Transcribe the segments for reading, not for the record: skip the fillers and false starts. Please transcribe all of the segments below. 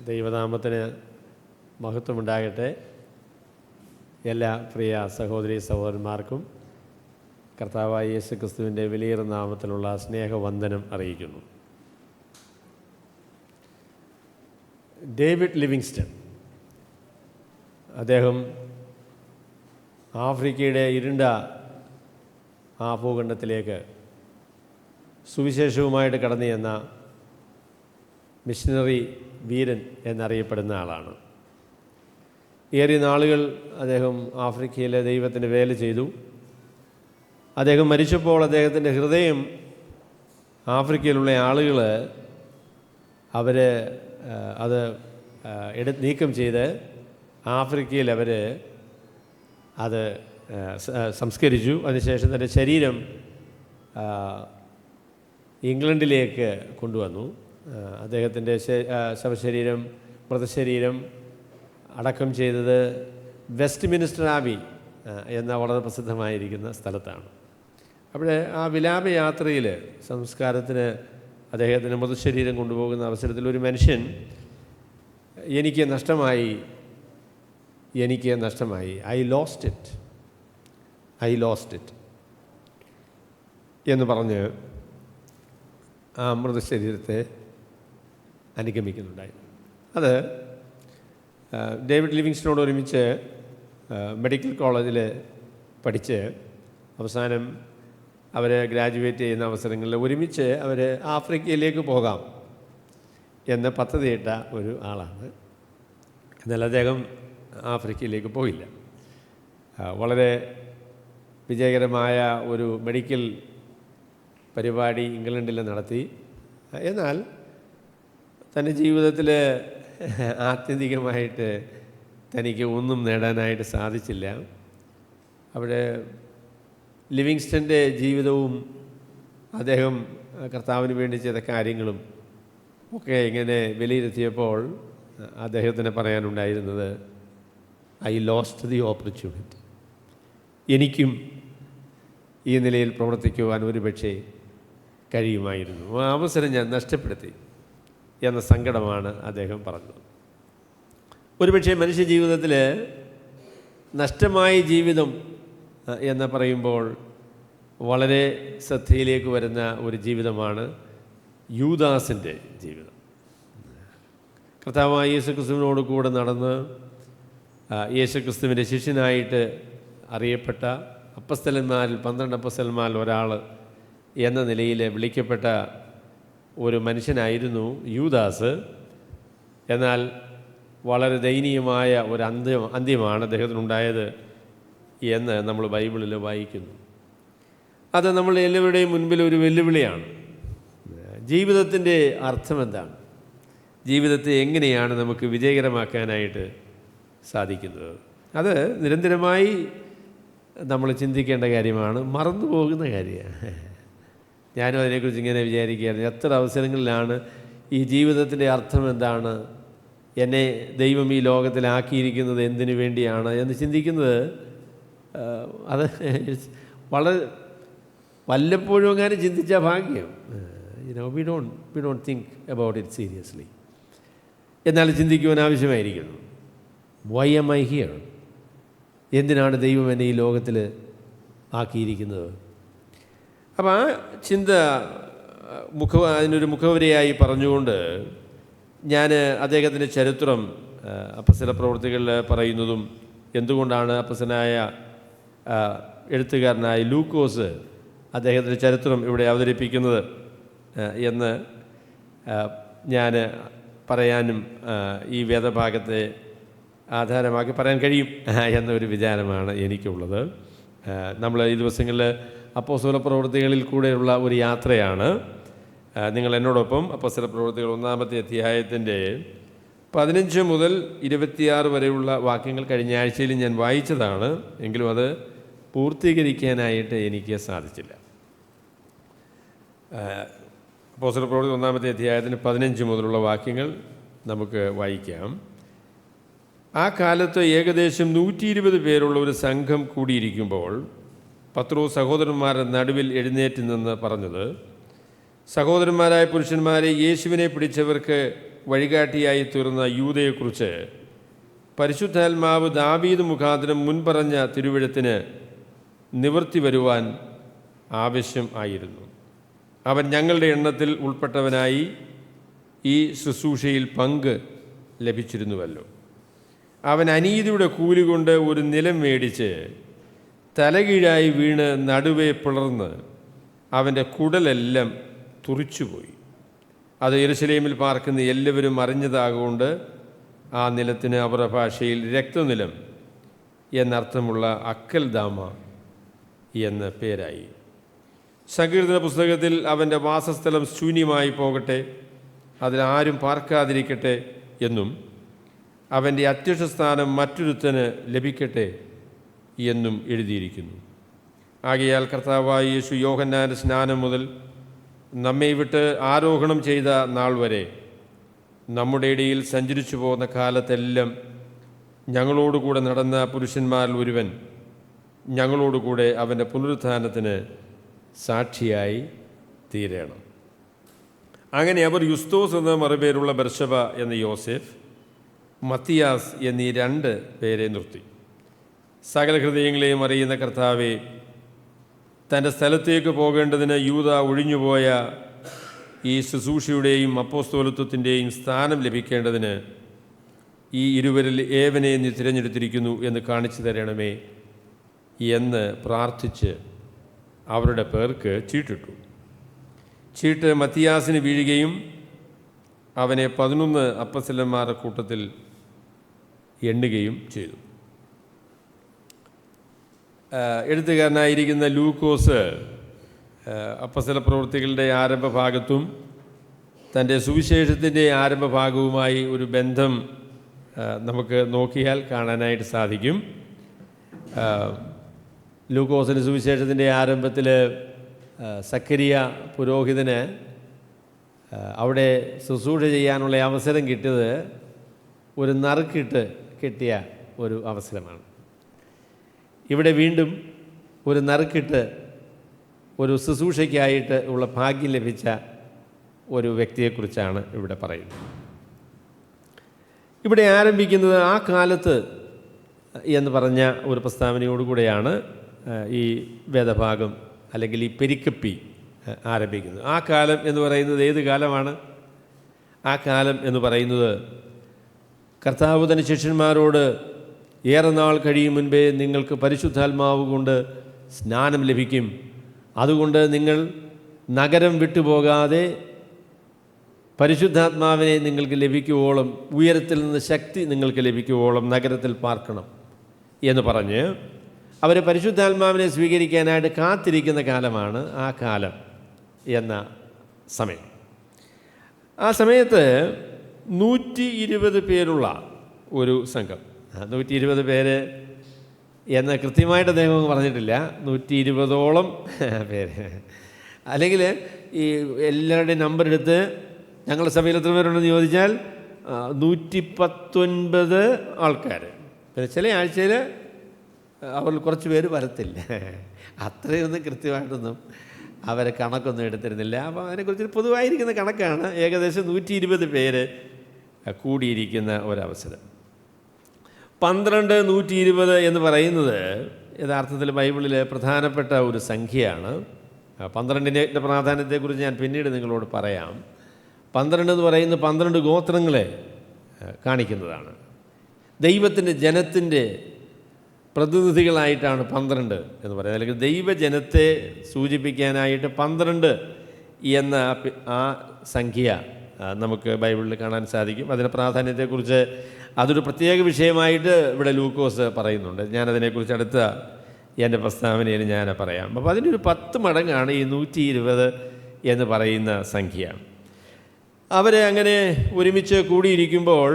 ദൈവനാമത്തിന് മഹത്വമുണ്ടാകട്ടെ. എല്ലാ പ്രിയ സഹോദരി സഹോദരന്മാർക്കും കർത്താവായ യേശു ക്രിസ്തുവിൻ്റെ വലിയ നാമത്തിലുള്ള സ്നേഹവന്ദനം അറിയിക്കുന്നു. ഡേവിഡ് ലിവിങ്സ്റ്റൺ, അദ്ദേഹം ആഫ്രിക്കയുടെ ഇരുണ്ട ആ ഭൂഖണ്ഡത്തിലേക്ക് സുവിശേഷവുമായിട്ട് കടന്നു ചെന്ന മിഷനറി വീരൻ എന്നറിയപ്പെടുന്ന ആളാണ്. ഏറിയ നാളുകൾ അദ്ദേഹം ആഫ്രിക്കയിലെ ദൈവത്തിൻ്റെ വേല ചെയ്തു. അദ്ദേഹം മരിച്ചപ്പോൾ അദ്ദേഹത്തിൻ്റെ ഹൃദയം ആഫ്രിക്കയിലുള്ള ആളുകൾ അത് നീക്കം ചെയ്ത് ആഫ്രിക്കയിൽ അത് സംസ്കരിച്ചു. അതിനുശേഷം തൻ്റെ ശരീരം ഇംഗ്ലണ്ടിലേക്ക് കൊണ്ടുവന്നു. അദ്ദേഹത്തിൻ്റെ ശവശരീരം, മൃതശരീരം അടക്കം ചെയ്തത് വെസ്റ്റ് മിനിസ്റ്റർ ആബി എന്ന വളരെ പ്രസിദ്ധമായിരിക്കുന്ന സ്ഥലത്താണ്. അവിടെ ആ വിലാപയാത്രയിൽ സംസ്കാരത്തിന് അദ്ദേഹത്തിൻ്റെ മൃതശരീരം കൊണ്ടുപോകുന്ന അവസരത്തിൽ ഒരു മനുഷ്യൻ എനിക്ക് നഷ്ടമായി, ഐ ലോസ്റ്റ് ഇറ്റ് എന്ന് പറഞ്ഞ് ആ മൃതശരീരത്തെ അനുഗമിക്കുന്നുണ്ടായി. അത് ഡേവിഡ് ലിവിങ്സ്റ്റണോട് ഒരുമിച്ച് മെഡിക്കൽ കോളേജിൽ പഠിച്ച് അവസാനം അവർ ഗ്രാജുവേറ്റ് ചെയ്യുന്ന അവസരങ്ങളിൽ ഒരുമിച്ച് അവർ ആഫ്രിക്കയിലേക്ക് പോകാം എന്ന് പദ്ധതിയിട്ട ഒരു ആളാണ്. എന്നാൽ അദ്ദേഹം ആഫ്രിക്കയിലേക്ക് പോയില്ല. വളരെ വിജയകരമായ ഒരു മെഡിക്കൽ പരിപാടി ഇംഗ്ലണ്ടിൽ നടത്തി. എന്നാൽ തൻ്റെ ജീവിതത്തിൽ ആത്യന്തികമായിട്ട് തനിക്ക് ഒന്നും നേടാനായിട്ട് സാധിച്ചില്ല. അവിടെ ലിവിങ്സ്റ്റൻ്റെ ജീവിതവും അദ്ദേഹം കർത്താവിന് വേണ്ടി ചെയ്ത കാര്യങ്ങളും ഒക്കെ ഇങ്ങനെ വിലയിരുത്തിയപ്പോൾ അദ്ദേഹത്തിന് പറയാനുണ്ടായിരുന്നത്, ഐ ലോസ്റ്റ് ദി ഓപ്പർച്യൂണിറ്റി. എനിക്കും ഈ നിലയിൽ പ്രവർത്തിക്കുവാൻ ഒരുപക്ഷെ കഴിയുമായിരുന്നു, ആ അവസരം ഞാൻ നഷ്ടപ്പെടുത്തി എന്ന സങ്കടമാണ് അദ്ദേഹം പറഞ്ഞത്. ഒരുപക്ഷെ മനുഷ്യ ജീവിതത്തിൽ നഷ്ടമായ ജീവിതം എന്ന് പറയുമ്പോൾ വളരെ ശ്രദ്ധയിലേക്ക് വരുന്ന ഒരു ജീവിതമാണ് യൂദാസിൻ്റെ ജീവിതം. കർത്താവായ യേശുക്രിസ്തുവിനോട് കൂടെ നടന്ന് യേശുക്രിസ്തുവിൻ്റെ ശിഷ്യനായിട്ട് അറിയപ്പെട്ട അപ്പസ്തലന്മാരിൽ 12 അപ്പസ്തലന്മാരിൽ ഒരാൾ എന്ന നിലയിൽ വിളിക്കപ്പെട്ട ഒരു മനുഷ്യനായിരുന്നു യൂദാസ്. എന്നാൽ വളരെ ദയനീയമായ ഒരു അന്ത്യമാണ് അദ്ദേഹത്തിനുണ്ടായത് എന്ന് നമ്മൾ ബൈബിളിൽ വായിക്കുന്നു. അത് നമ്മൾ എല്ലാവരുടെയും മുൻപിൽ ഒരു വെല്ലുവിളിയാണ്. ജീവിതത്തിൻ്റെ അർത്ഥം എന്താണ്? ജീവിതത്തെ എങ്ങനെയാണ് നമുക്ക് വിജയകരമാക്കാനായിട്ട് സാധിക്കുന്നത്? അത് നിരന്തരമായി നമ്മൾ ചിന്തിക്കേണ്ട കാര്യമാണ്, മറന്നു പോകുന്ന കാര്യമാണ്. ഞാനും അതിനെക്കുറിച്ച് ഇങ്ങനെ വിചാരിക്കുകയായിരുന്നു, എത്ര അവസരങ്ങളിലാണ് ഈ ജീവിതത്തിൻ്റെ അർത്ഥം എന്താണ്, എന്നെ ദൈവം ഈ ലോകത്തിലാക്കിയിരിക്കുന്നത് എന്തിനു വേണ്ടിയാണ് എന്ന് ചിന്തിക്കുന്നത്. അത് വളരെ വല്ലപ്പോഴും അങ്ങനെ ചിന്തിച്ച ഭാഗ്യം. We don't think about it seriously. എന്നാൽ ചിന്തിക്കുവാൻ ആവശ്യമായിരിക്കുന്നു. Why am I here? എന്തിനാണ് ദൈവം എന്നെ ഈ ലോകത്തിൽ ആക്കിയിരിക്കുന്നത്? അപ്പോൾ ആ ചിന്ത അതിനൊരു മുഖവരിയായി പറഞ്ഞുകൊണ്ട് ഞാൻ അദ്ദേഹത്തിൻ്റെ ചരിത്രം അപ്പസ്തല പ്രവൃത്തികളിൽ പറയുന്നതും എന്തുകൊണ്ടാണ് അപ്പസ്തലനായ എഴുത്തുകാരനായ ലൂക്കോസ് അദ്ദേഹത്തിൻ്റെ ചരിത്രം ഇവിടെ അവതരിപ്പിക്കുന്നത് എന്ന് ഞാൻ പറയാനും ഈ വേദഭാഗത്തെ ആധാരമാക്കി പറയാൻ കഴിയും എന്നൊരു വിചാരമാണ് എനിക്കുള്ളത്. നമ്മൾ ഈ ദിവസങ്ങളിൽ അപ്പോസ്തല പ്രവൃത്തികളിൽ കൂടെയുള്ള ഒരു യാത്രയാണ്. നിങ്ങൾ എന്നോടൊപ്പം അപ്പോസ്തല പ്രവൃത്തികൾ 1-ാമത്തെ അധ്യായത്തിൻ്റെ 15 മുതൽ 26 വരെയുള്ള വാക്യങ്ങൾ കഴിഞ്ഞ ആഴ്ചയിൽ ഞാൻ വായിച്ചതാണ്. എങ്കിലും അത് പൂർത്തീകരിക്കാനായിട്ട് എനിക്ക് സാധിച്ചില്ല. അപ്പോസ്തല പ്രവൃത്തി 1-ാമത്തെ അധ്യായത്തിന് 15 മുതലുള്ള വാക്യങ്ങൾ നമുക്ക് വായിക്കാം. ആ കാലത്ത് ഏകദേശം 120 പേരുള്ള ഒരു സംഘം കൂടിയിരിക്കുമ്പോൾ പത്രോസ് സഹോദരന്മാരുടെ നടുവിൽ എഴുന്നേറ്റ് നിന്ന് പറഞ്ഞത്, സഹോദരന്മാരായ പുരുഷന്മാരെ, യേശുവിനെ പിടിച്ചവർക്ക് വഴികാട്ടിയായി തീർന്ന യൂദയെക്കുറിച്ച് പരിശുദ്ധാത്മാവ് ദാവീദ് മുഖാന്തരം മുൻപറഞ്ഞ തിരുവെഴുത്തിന് നിവൃത്തി വരുവാൻ ആവശ്യം ആയിരുന്നു. അവൻ ഞങ്ങളുടെ എണ്ണത്തിൽ ഉൾപ്പെട്ടവനായി ഈ ശുശ്രൂഷയിൽ പങ്ക് ലഭിച്ചിരുന്നുവല്ലോ. അവൻ അനീതിയുടെ കൂലി കൊണ്ട് ഒരു നിലം മേടിച്ച് തലകീഴായി വീണ് നടുവേ പിളർന്ന് അവൻ്റെ കുടലെല്ലാം തുറിച്ചുപോയി. അത് യെരുശലേമിൽ പാർക്കുന്ന എല്ലാവരും അറിഞ്ഞതാകൊണ്ട് ആ നിലത്തിന് അവരുടെ ഭാഷയിൽ രക്തനിലം എന്നർത്ഥമുള്ള അക്കൽദാമ എന്ന് പേരായി. സങ്കീർത്തന പുസ്തകത്തിൽ അവൻ്റെ വാസസ്ഥലം ശൂന്യമായി പോകട്ടെ, അതിലാരും പാർക്കാതിരിക്കട്ടെ എന്നും അവൻ്റെ അധ്യക്ഷസ്ഥാനം മറ്റൊരുത്തന് ലഭിക്കട്ടെ എന്നും എഴുതിയിരിക്കുന്നു. ആകയാൽ കർത്താവായ യേശു യോഹന്നാൻ്റെ സ്നാനം മുതൽ നമ്മെ വിട്ട് ആരോഹണം ചെയ്ത നാൾ വരെ നമ്മുടെ ഇടയിൽ സഞ്ചരിച്ചു പോകുന്ന കാലത്തെല്ലാം ഞങ്ങളോടുകൂടെ നടന്ന പുരുഷന്മാരിൽ ഒരുവൻ ഞങ്ങളോടുകൂടെ അവൻ്റെ പുനരുത്ഥാനത്തിന് സാക്ഷിയായി തീരണം. അങ്ങനെ അവർ യുസ്തോസ് എന്ന മറുപേരുള്ള ബർശബ എന്ന യോസെഫ്, മത്തിയാസ് എന്നീ 2 പേരെ നിർത്തി. സകല ഹൃദയങ്ങളെയും അറിയുന്ന കർത്താവെ, തൻ്റെ സ്ഥലത്തേക്ക് പോകേണ്ടതിന് യൂദ ഒഴിഞ്ഞുപോയ ഈ ശുശ്രൂഷയുടെയും അപ്പോസ്തോലത്വത്തിൻ്റെയും സ്ഥാനം ലഭിക്കേണ്ടതിന് ഈ ഇരുവരിൽ ഏവനെ നീ തിരഞ്ഞെടുത്തിരിക്കുന്നു എന്ന് കാണിച്ചു തരണമേ എന്ന് പ്രാർത്ഥിച്ച് അവരുടെ പേർക്ക് ചീട്ടിട്ടു. ചീട്ട് മത്തിയാസിന് വീഴുകയും അവനെ 11 അപ്പസ്തലന്മാരുടെ കൂട്ടത്തിൽ എണ്ണുകയും ചെയ്തു. എഴുത്തുകാരനായിരിക്കുന്ന ലൂക്കോസ് അപ്പസ്തല പ്രവൃത്തികളുടെ ആരംഭഭാഗത്തും തൻ്റെ സുവിശേഷത്തിൻ്റെ ആരംഭഭാഗവുമായി ഒരു ബന്ധം നമുക്ക് നോക്കിയാൽ കാണാനായിട്ട് സാധിക്കും. ലൂക്കോസിൻ്റെ സുവിശേഷത്തിൻ്റെ ആരംഭത്തിൽ സക്കരിയ പുരോഹിതന് അവിടെ ശുശ്രൂഷ ചെയ്യാനുള്ള അവസരം കിട്ടിയത് ഒരു നറുക്കിട്ട് കിട്ടിയ ഒരു അവസരമാണ്. ഇവിടെ വീണ്ടും ഒരു നറുക്കിട്ട് ഒരു ശുശ്രൂഷയ്ക്കായിട്ട് ഉള്ള ഭാഗ്യം ലഭിച്ച ഒരു വ്യക്തിയെക്കുറിച്ചാണ് ഇവിടെ പറയുന്നത്. ഇവിടെ ആരംഭിക്കുന്നത് ആ കാലത്ത് എന്ന് പറഞ്ഞ ഒരു പ്രസ്താവനയോടുകൂടെയാണ് ഈ വേദഭാഗം അല്ലെങ്കിൽ ഈ പെരിക്കപ്പി ആരംഭിക്കുന്നത്. ആ കാലം എന്ന് പറയുന്നത് ഏത് കാലമാണ്? ആ കാലം എന്ന് പറയുന്നത് കർത്താവ് തൻ്റെ ശിഷ്യന്മാരോട് ഏറെ നാൾ കഴിയും മുൻപേ നിങ്ങൾക്ക് പരിശുദ്ധാത്മാവ് കൊണ്ട് സ്നാനം ലഭിക്കും, അതുകൊണ്ട് നിങ്ങൾ നഗരം വിട്ടുപോകാതെ പരിശുദ്ധാത്മാവിനെ നിങ്ങൾക്ക് ലഭിക്കുവോളം, ഉയരത്തിൽ നിന്ന് ശക്തി നിങ്ങൾക്ക് ലഭിക്കുവോളം നഗരത്തിൽ പാർക്കണം എന്ന് പറഞ്ഞ് അവർ പരിശുദ്ധാത്മാവിനെ സ്വീകരിക്കാനായിട്ട് കാത്തിരിക്കുന്ന കാലമാണ് ആ കാലം എന്ന സമയം. ആ സമയത്ത് 120 പേരുള്ള ഒരു സംഘം, 120 പേര് എന്ന് കൃത്യമായിട്ട് അദ്ദേഹം പറഞ്ഞിട്ടില്ല, 120ഓളം പേര്. അല്ലെങ്കിൽ ഈ എല്ലാവരുടെയും നമ്പർ എടുത്ത് ഞങ്ങളുടെ സഭയിൽ എത്ര പേരുണ്ടെന്ന് ചോദിച്ചാൽ 119 ആൾക്കാർ. പിന്നെ ചില ആഴ്ചയിൽ അവരിൽ കുറച്ച് പേര് വരത്തില്ല. അത്രയൊന്നും കൃത്യമായിട്ടൊന്നും അവരെ കണക്കൊന്നും എടുത്തിരുന്നില്ല. അപ്പോൾ അതിനെക്കുറിച്ച് പൊതുവായിരിക്കുന്ന കണക്കാണ് ഏകദേശം 120 പേര് കൂടിയിരിക്കുന്ന ഒരവസരം. 12, 120 എന്ന് പറയുന്നത് യഥാർത്ഥത്തിൽ ബൈബിളിൽ പ്രധാനപ്പെട്ട ഒരു സംഖ്യയാണ്. 12ൻ്റെ പ്രാധാന്യത്തെക്കുറിച്ച് ഞാൻ പിന്നീട് നിങ്ങളോട് പറയാം. 12 എന്ന് പറയുന്നത് 12 ഗോത്രങ്ങളെ കാണിക്കുന്നതാണ്. ദൈവത്തിൻ്റെ ജനത്തിൻ്റെ പ്രതിനിധികളായിട്ടാണ് 12 എന്ന് പറയുന്നത്. അല്ലെങ്കിൽ ദൈവജനത്തെ സൂചിപ്പിക്കാനായിട്ട് 12 എന്ന ആ സംഖ്യ നമുക്ക് ബൈബിളിൽ കാണാൻ സാധിക്കും. അതിൻ്റെ പ്രാധാന്യത്തെക്കുറിച്ച് അതൊരു പ്രത്യേക വിഷയമായിട്ട് ഇവിടെ ലൂക്കോസ് പറയുന്നുണ്ട്. ഞാനതിനെക്കുറിച്ച് അടുത്ത എൻ്റെ പ്രസ്താവനയിൽ ഞാൻ പറയാം. അപ്പോൾ അതിനൊരു 10 മടങ്ങാണ് ഈ 120 എന്ന് പറയുന്ന സംഖ്യ. അവരെ അങ്ങനെ ഒരുമിച്ച് കൂടിയിരിക്കുമ്പോൾ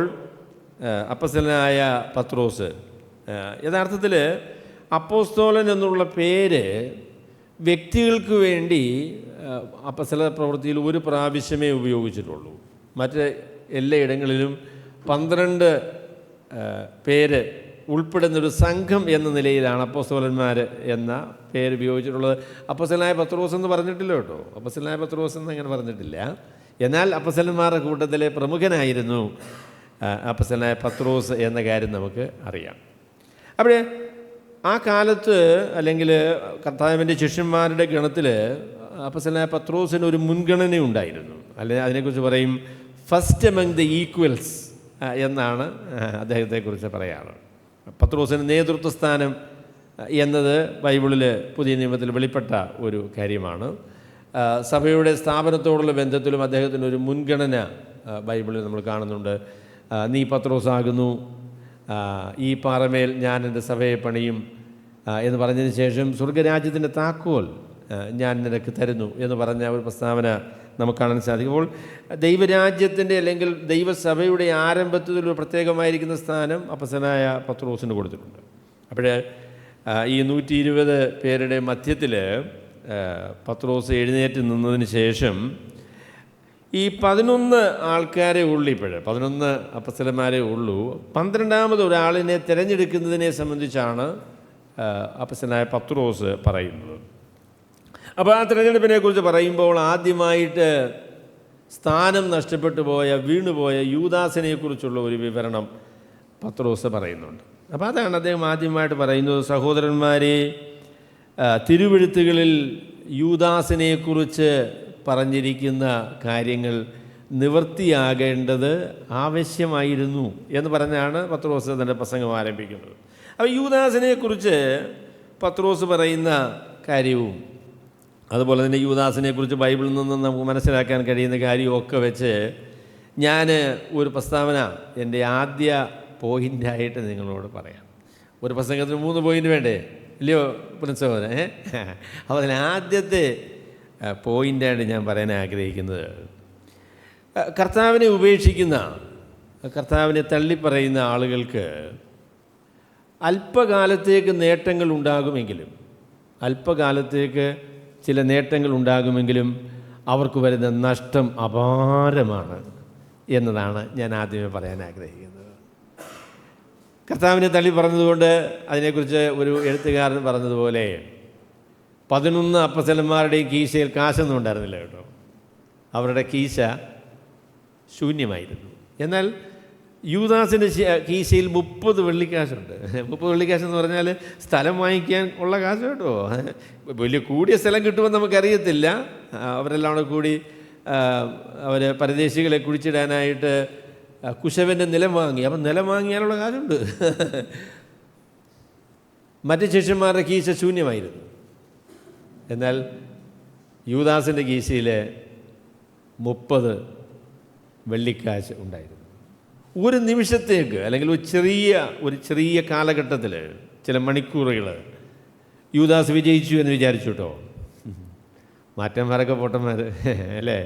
അപ്പസ്തലനായ പത്രോസ്, യഥാർത്ഥത്തിൽ അപ്പോസ്തോലൻ എന്നുള്ള പേര് വ്യക്തികൾക്ക് വേണ്ടി അപ്പസ്തല പ്രവൃത്തിയിൽ ഒരു പ്രാവശ്യമേ ഉപയോഗിച്ചിട്ടുള്ളൂ. മറ്റ് എല്ലായിടങ്ങളിലും 12 പേര് ഉൾപ്പെടുന്നൊരു സംഘം എന്ന നിലയിലാണ് അപ്പോസ്തലന്മാർ എന്ന പേര് ഉപയോഗിച്ചിട്ടുള്ളത്. അപ്പോസ്തലനായ പത്രോസ് എന്ന് പറഞ്ഞിട്ടില്ല കേട്ടോ. അപ്പോസ്തലനായ പത്രോസ് എന്ന് അങ്ങനെ പറഞ്ഞിട്ടില്ല. എന്നാൽ അപ്പസ്തലന്മാരുടെ കൂട്ടത്തിലെ പ്രമുഖനായിരുന്നു അപ്പസ്തലനായ പത്രോസ് എന്ന കാര്യം നമുക്ക് അറിയാം. അപ്പോൾ ആ കാലത്ത് അല്ലെങ്കിൽ കർത്താവിൻ്റെ ശിഷ്യന്മാരുടെ ഗണത്തിൽ അപ്പസ്തലനായ പത്രോസിന് ഒരു മുൻഗണന ഉണ്ടായിരുന്നു. അല്ലെങ്കിൽ അതിനെക്കുറിച്ച് പറയും ഫസ്റ്റ് എമംഗ് ദ ഈക്വൽസ് എന്നാണ് അദ്ദേഹത്തെക്കുറിച്ച് പറയാറ്. പത്രോസിന് നേതൃത്വ സ്ഥാനം എന്നത് ബൈബിളിൽ പുതിയ നിയമത്തിൽ വെളിപ്പെട്ട ഒരു കാര്യമാണ്. സഭയുടെ സ്ഥാപനത്തോടുള്ള ബന്ധത്തിലും അദ്ദേഹത്തിന് ഒരു മുൻഗണന ബൈബിളിൽ നമ്മൾ കാണുന്നുണ്ട്. നീ പത്രോസാകുന്നു, ഈ പാറമേൽ ഞാൻ എൻ്റെ സഭയെ പണിയും എന്ന് പറഞ്ഞതിന് ശേഷം സ്വർഗരാജ്യത്തിൻ്റെ താക്കോൽ ഞാൻ നിനക്ക് തരുന്നു എന്ന് പറഞ്ഞ ഒരു പ്രസ്താവന നമുക്ക് കാണാൻ സാധിക്കും. അപ്പോൾ ദൈവരാജ്യത്തിൻ്റെ അല്ലെങ്കിൽ ദൈവസഭയുടെ ആരംഭത്തിൽ ഒരു പ്രത്യേകമായിരിക്കുന്ന സ്ഥാനം അപ്പസ്തലനായ പത്രോസിന് കൊടുത്തിട്ടുണ്ട്. അപ്പോൾ ഈ 120 പേരുടെ മധ്യത്തിൽ പത്രോസ് എഴുന്നേറ്റ് നിന്നതിന് ശേഷം ഈ 11 ആൾക്കാരെ ഉള്ളൂ. ഇപ്പോൾ 11 അപ്പസ്തലന്മാരെ ഉള്ളൂ. 12ാമത് ഒരാളിനെ തിരഞ്ഞെടുക്കുന്നതിനെ സംബന്ധിച്ചാണ് അപ്പസ്തലനായ പത്രോസ് പറയുന്നത്. അപ്പോൾ ആ തിരഞ്ഞെടുപ്പിനെക്കുറിച്ച് പറയുമ്പോൾ ആദ്യമായിട്ട് സ്ഥാനം നഷ്ടപ്പെട്ടു പോയ വീണുപോയ യൂദാസിനെക്കുറിച്ചുള്ള ഒരു വിവരണം പത്രോസ് പറയുന്നുണ്ട്. അപ്പോൾ അതാണ് അദ്ദേഹം ആദ്യമായിട്ട് പറയുന്നത്. സഹോദരന്മാരെ, തിരുവെഴുത്തുകളിൽ യൂദാസിനെക്കുറിച്ച് പറഞ്ഞിരിക്കുന്ന കാര്യങ്ങൾ നിവൃത്തിയാകേണ്ടത് ആവശ്യമായിരുന്നു എന്ന് പറഞ്ഞാണ് പത്രോസ് തൻ്റെ പ്രസംഗം ആരംഭിക്കുന്നത്. അപ്പോൾ യൂദാസിനെക്കുറിച്ച് പത്രോസ് പറയുന്ന കാര്യവും അതുപോലെ തന്നെ യൂദാസിനെക്കുറിച്ച് ബൈബിളിൽ നിന്ന് നമുക്ക് മനസ്സിലാക്കാൻ കഴിയുന്ന കാര്യമൊക്കെ വെച്ച് ഞാൻ ഒരു പ്രസ്താവന എൻ്റെ ആദ്യ പോയിൻ്റായിട്ട് നിങ്ങളോട് പറയാം. ഒരു പ്രസംഗത്തിന് 3 പോയിൻ്റ് വേണ്ടേ, ഇല്ലയോ പ്രിൻസോദരൻ? അപ്പോൾ അതിന് ആദ്യത്തെ പോയിൻ്റായിട്ട് ഞാൻ പറയാൻ ആഗ്രഹിക്കുന്നത്, കർത്താവിനെ ഉപേക്ഷിക്കുന്ന, കർത്താവിനെ തള്ളിപ്പറയുന്ന ആളുകൾക്ക് അല്പകാലത്തേക്ക് നേട്ടങ്ങൾ ഉണ്ടാകുമെങ്കിലും, അല്പകാലത്തേക്ക് ചില നേട്ടങ്ങൾ ഉണ്ടാകുമെങ്കിലും അവർക്ക് വരുന്ന നഷ്ടം അപാരമാണ് എന്നതാണ് ഞാൻ ആദ്യമേ പറയാൻ ആഗ്രഹിക്കുന്നത്. കർത്താവിനെ തള്ളി പറഞ്ഞതുകൊണ്ട് അതിനെക്കുറിച്ച് ഒരു എഴുത്തുകാരൻ പറഞ്ഞതുപോലെ 11 അപ്പസ്തലന്മാരുടെയും കീശയിൽ കാശൊന്നും ഉണ്ടായിരുന്നില്ല കേട്ടോ. അവരുടെ കീശ ശൂന്യമായിരുന്നു. എന്നാൽ യൂദാസിൻ്റെ കീശയിൽ 30 വെള്ളിക്കാശുണ്ട്. 30 വെള്ളിക്കാശ് എന്ന് പറഞ്ഞാൽ സ്ഥലം വാങ്ങിക്കാൻ ഉള്ള കാശ് കേട്ടോ. വലിയ കൂടിയ സ്ഥലം കിട്ടുമെന്ന് നമുക്കറിയത്തില്ല. അവരെല്ലാം കൂടി അവർ പരദേശികളെ കുഴിച്ചിടാനായിട്ട് കുശവൻ്റെ നിലം വാങ്ങി. അപ്പം നിലം വാങ്ങിയാലുള്ള കാശുണ്ട്. മറ്റ് ശിഷ്യന്മാരുടെ കീശ ശൂന്യമായിരുന്നു. എന്നാൽ യൂദാസിൻ്റെ കീശയിൽ 30 വെള്ളിക്കാശ് ഉണ്ടായിരുന്നു. ഒരു നിമിഷത്തേക്ക് അല്ലെങ്കിൽ ഒരു ചെറിയ കാലഘട്ടത്തിൽ, ചില മണിക്കൂറുകൾ യൂദാസ് വിജയിച്ചു എന്ന് വിചാരിച്ചു കേട്ടോ. മാറ്റന്മാരൊക്കെ പൊട്ടന്മാർ അല്ലേ?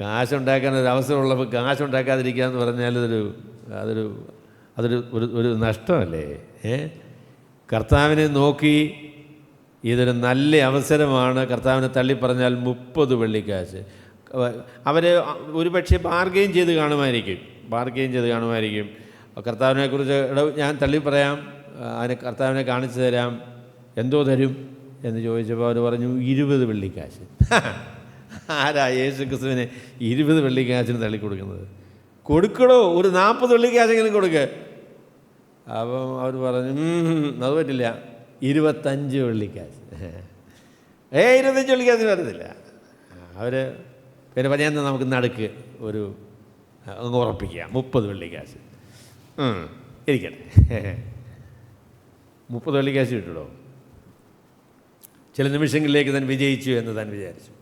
കാശുണ്ടാക്കാൻ ഒരു അവസരമുള്ളപ്പോൾ കാശുണ്ടാക്കാതിരിക്കുക എന്ന് പറഞ്ഞാൽ അതൊരു നഷ്ടമല്ലേ? കർത്താവിനെ നോക്കി ഇതൊരു നല്ല അവസരമാണ്, കർത്താവിനെ തള്ളിപ്പറഞ്ഞാൽ 30 വെള്ളിക്കാശ്. അവർ ഒരു പക്ഷേ ബാർഗെയിൻ ചെയ്ത് കാണുമായിരിക്കും. കർത്താവിനെക്കുറിച്ച് ഞാൻ തള്ളി പറയാം, അതിനെ കർത്താവിനെ കാണിച്ചു തരാം, എന്തോ തരും എന്ന് ചോദിച്ചപ്പോൾ അവർ പറഞ്ഞു 20 വെള്ളിക്കാശ്. ആരാ യേശു ക്രിസ്തുവിനെ 20 വെള്ളിക്കാശിന് തള്ളിക്കൊടുക്കുന്നത്? കൊടുക്കണോ, ഒരു 40 വെള്ളിക്കാശെങ്കിലും കൊടുക്കുക. അപ്പം അവർ പറഞ്ഞു അത് പറ്റില്ല, 25 വെള്ളിക്കാശ്. 25 വെള്ളിക്കാശിന് വരത്തില്ല. അവർ പിന്നെ പറഞ്ഞാൽ നമുക്ക് നടുക്ക് ഒരു അങ്ങ് ഉറപ്പിക്കാം, 30 വെള്ളിക്കാശ് ഇരിക്കട്ടെ. 30 വെള്ളിക്കാശ് കിട്ടുമോ? ചില നിമിഷങ്ങളിലേക്ക് താൻ വിജയിച്ചു എന്ന് താൻ വിചാരിച്ചു.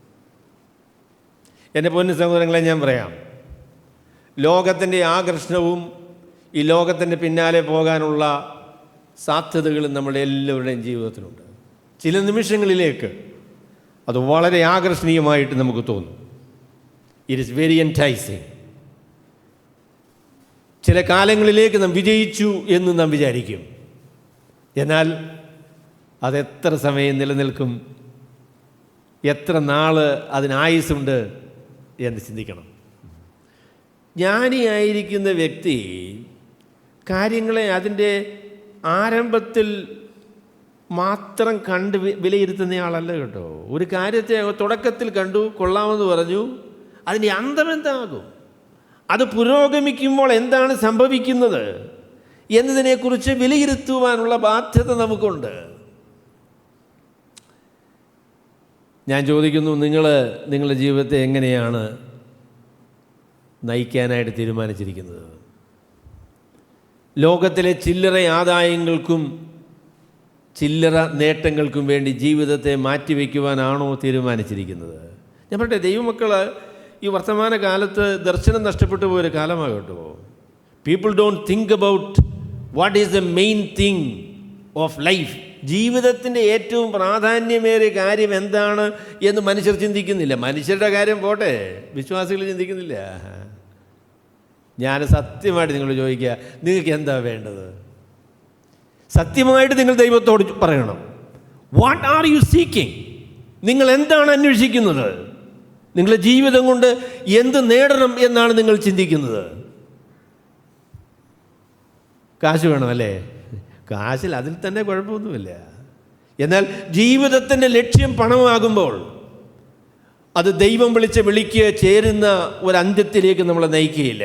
എൻ്റെ പൊന്നു സഹോദരങ്ങളെ, ഞാൻ പറയാം, ലോകത്തിൻ്റെ ആകർഷണവും ഈ ലോകത്തിൻ്റെ പിന്നാലെ പോകാനുള്ള സാധ്യതകളും നമ്മുടെ എല്ലാവരുടെയും ജീവിതത്തിലുണ്ട്. ചില നിമിഷങ്ങളിലേക്ക് അത് വളരെ ആകർഷണീയമായിട്ട് നമുക്ക് തോന്നും. It is very enticing. ചില കാലങ്ങളിലേക്ക് നാം വിജയിച്ചു എന്ന് നാം വിചാരിക്കും. എന്നാൽ അതെത്ര സമയം നിലനിൽക്കും, എത്ര നാൾ അതിനായുസുണ്ട് എന്ന് ചിന്തിക്കണം. ജ്ഞാനിയായിരിക്കുന്ന വ്യക്തി കാര്യങ്ങളെ അതിൻ്റെ ആരംഭത്തിൽ മാത്രം കണ്ട് വിലയിരുത്തുന്നയാളല്ല കേട്ടോ. ഒരു കാര്യത്തെ തുടക്കത്തിൽ കണ്ടു, കൊള്ളാമെന്ന് പറഞ്ഞു, അതിൻ്റെ അന്തം എന്താകും, അത് പുരോഗമിക്കുമ്പോൾ എന്താണ് സംഭവിക്കുന്നത് എന്നതിനെക്കുറിച്ച് വിലയിരുത്തുവാനുള്ള ബാധ്യത നമുക്കുണ്ട്. ഞാൻ ചോദിക്കുന്നു, നിങ്ങളുടെ ജീവിതത്തെ എങ്ങനെയാണ് നയിക്കാനായിട്ട് തീരുമാനിച്ചിരിക്കുന്നത്? ലോകത്തിലെ ചില്ലറ ആദായങ്ങൾക്കും ചില്ലറ നേട്ടങ്ങൾക്കും വേണ്ടി ജീവിതത്തെ മാറ്റിവെക്കുവാനാണോ തീരുമാനിച്ചിരിക്കുന്നത്? ഞാൻ പറയട്ടെ, ദൈവമക്കൾ ഈ വർത്തമാന കാലത്ത് ദർശനം നഷ്ടപ്പെട്ടു പോയൊരു കാലമാകട്ടോ. People don't think about what is the main thing of life. ജീവിതത്തിൻ്റെ ഏറ്റവും പ്രാധാന്യമേറിയ കാര്യം എന്താണ് എന്ന് മനുഷ്യർ ചിന്തിക്കുന്നില്ല. മനുഷ്യരുടെ കാര്യം പോട്ടെ, വിശ്വാസികൾ ചിന്തിക്കുന്നില്ല. ഞാൻ സത്യമായിട്ട് നിങ്ങളോട് ചോദിക്കുക, നിങ്ങൾക്ക് എന്താ വേണ്ടത്? സത്യമായിട്ട് നിങ്ങൾ ദൈവത്തോട് പറയണം. What are you seeking? നിങ്ങൾ എന്താണ് അന്വേഷിക്കുന്നത്? നിങ്ങളുടെ ജീവിതം കൊണ്ട് എന്ത് നേടണം എന്നാണ് നിങ്ങൾ ചിന്തിക്കുന്നത്? കാശ് വേണമല്ലേ? കാശിൽ അതിൽ തന്നെ കുഴപ്പമൊന്നുമില്ല. എന്നാൽ ജീവിതത്തിൻ്റെ ലക്ഷ്യം പണമാകുമ്പോൾ അത് ദൈവം വിളിച്ച വിളിക്ക് ചേരുന്ന ഒരു അന്ത്യത്തിലേക്ക് നമ്മളെ നയിക്കുകയില്ല,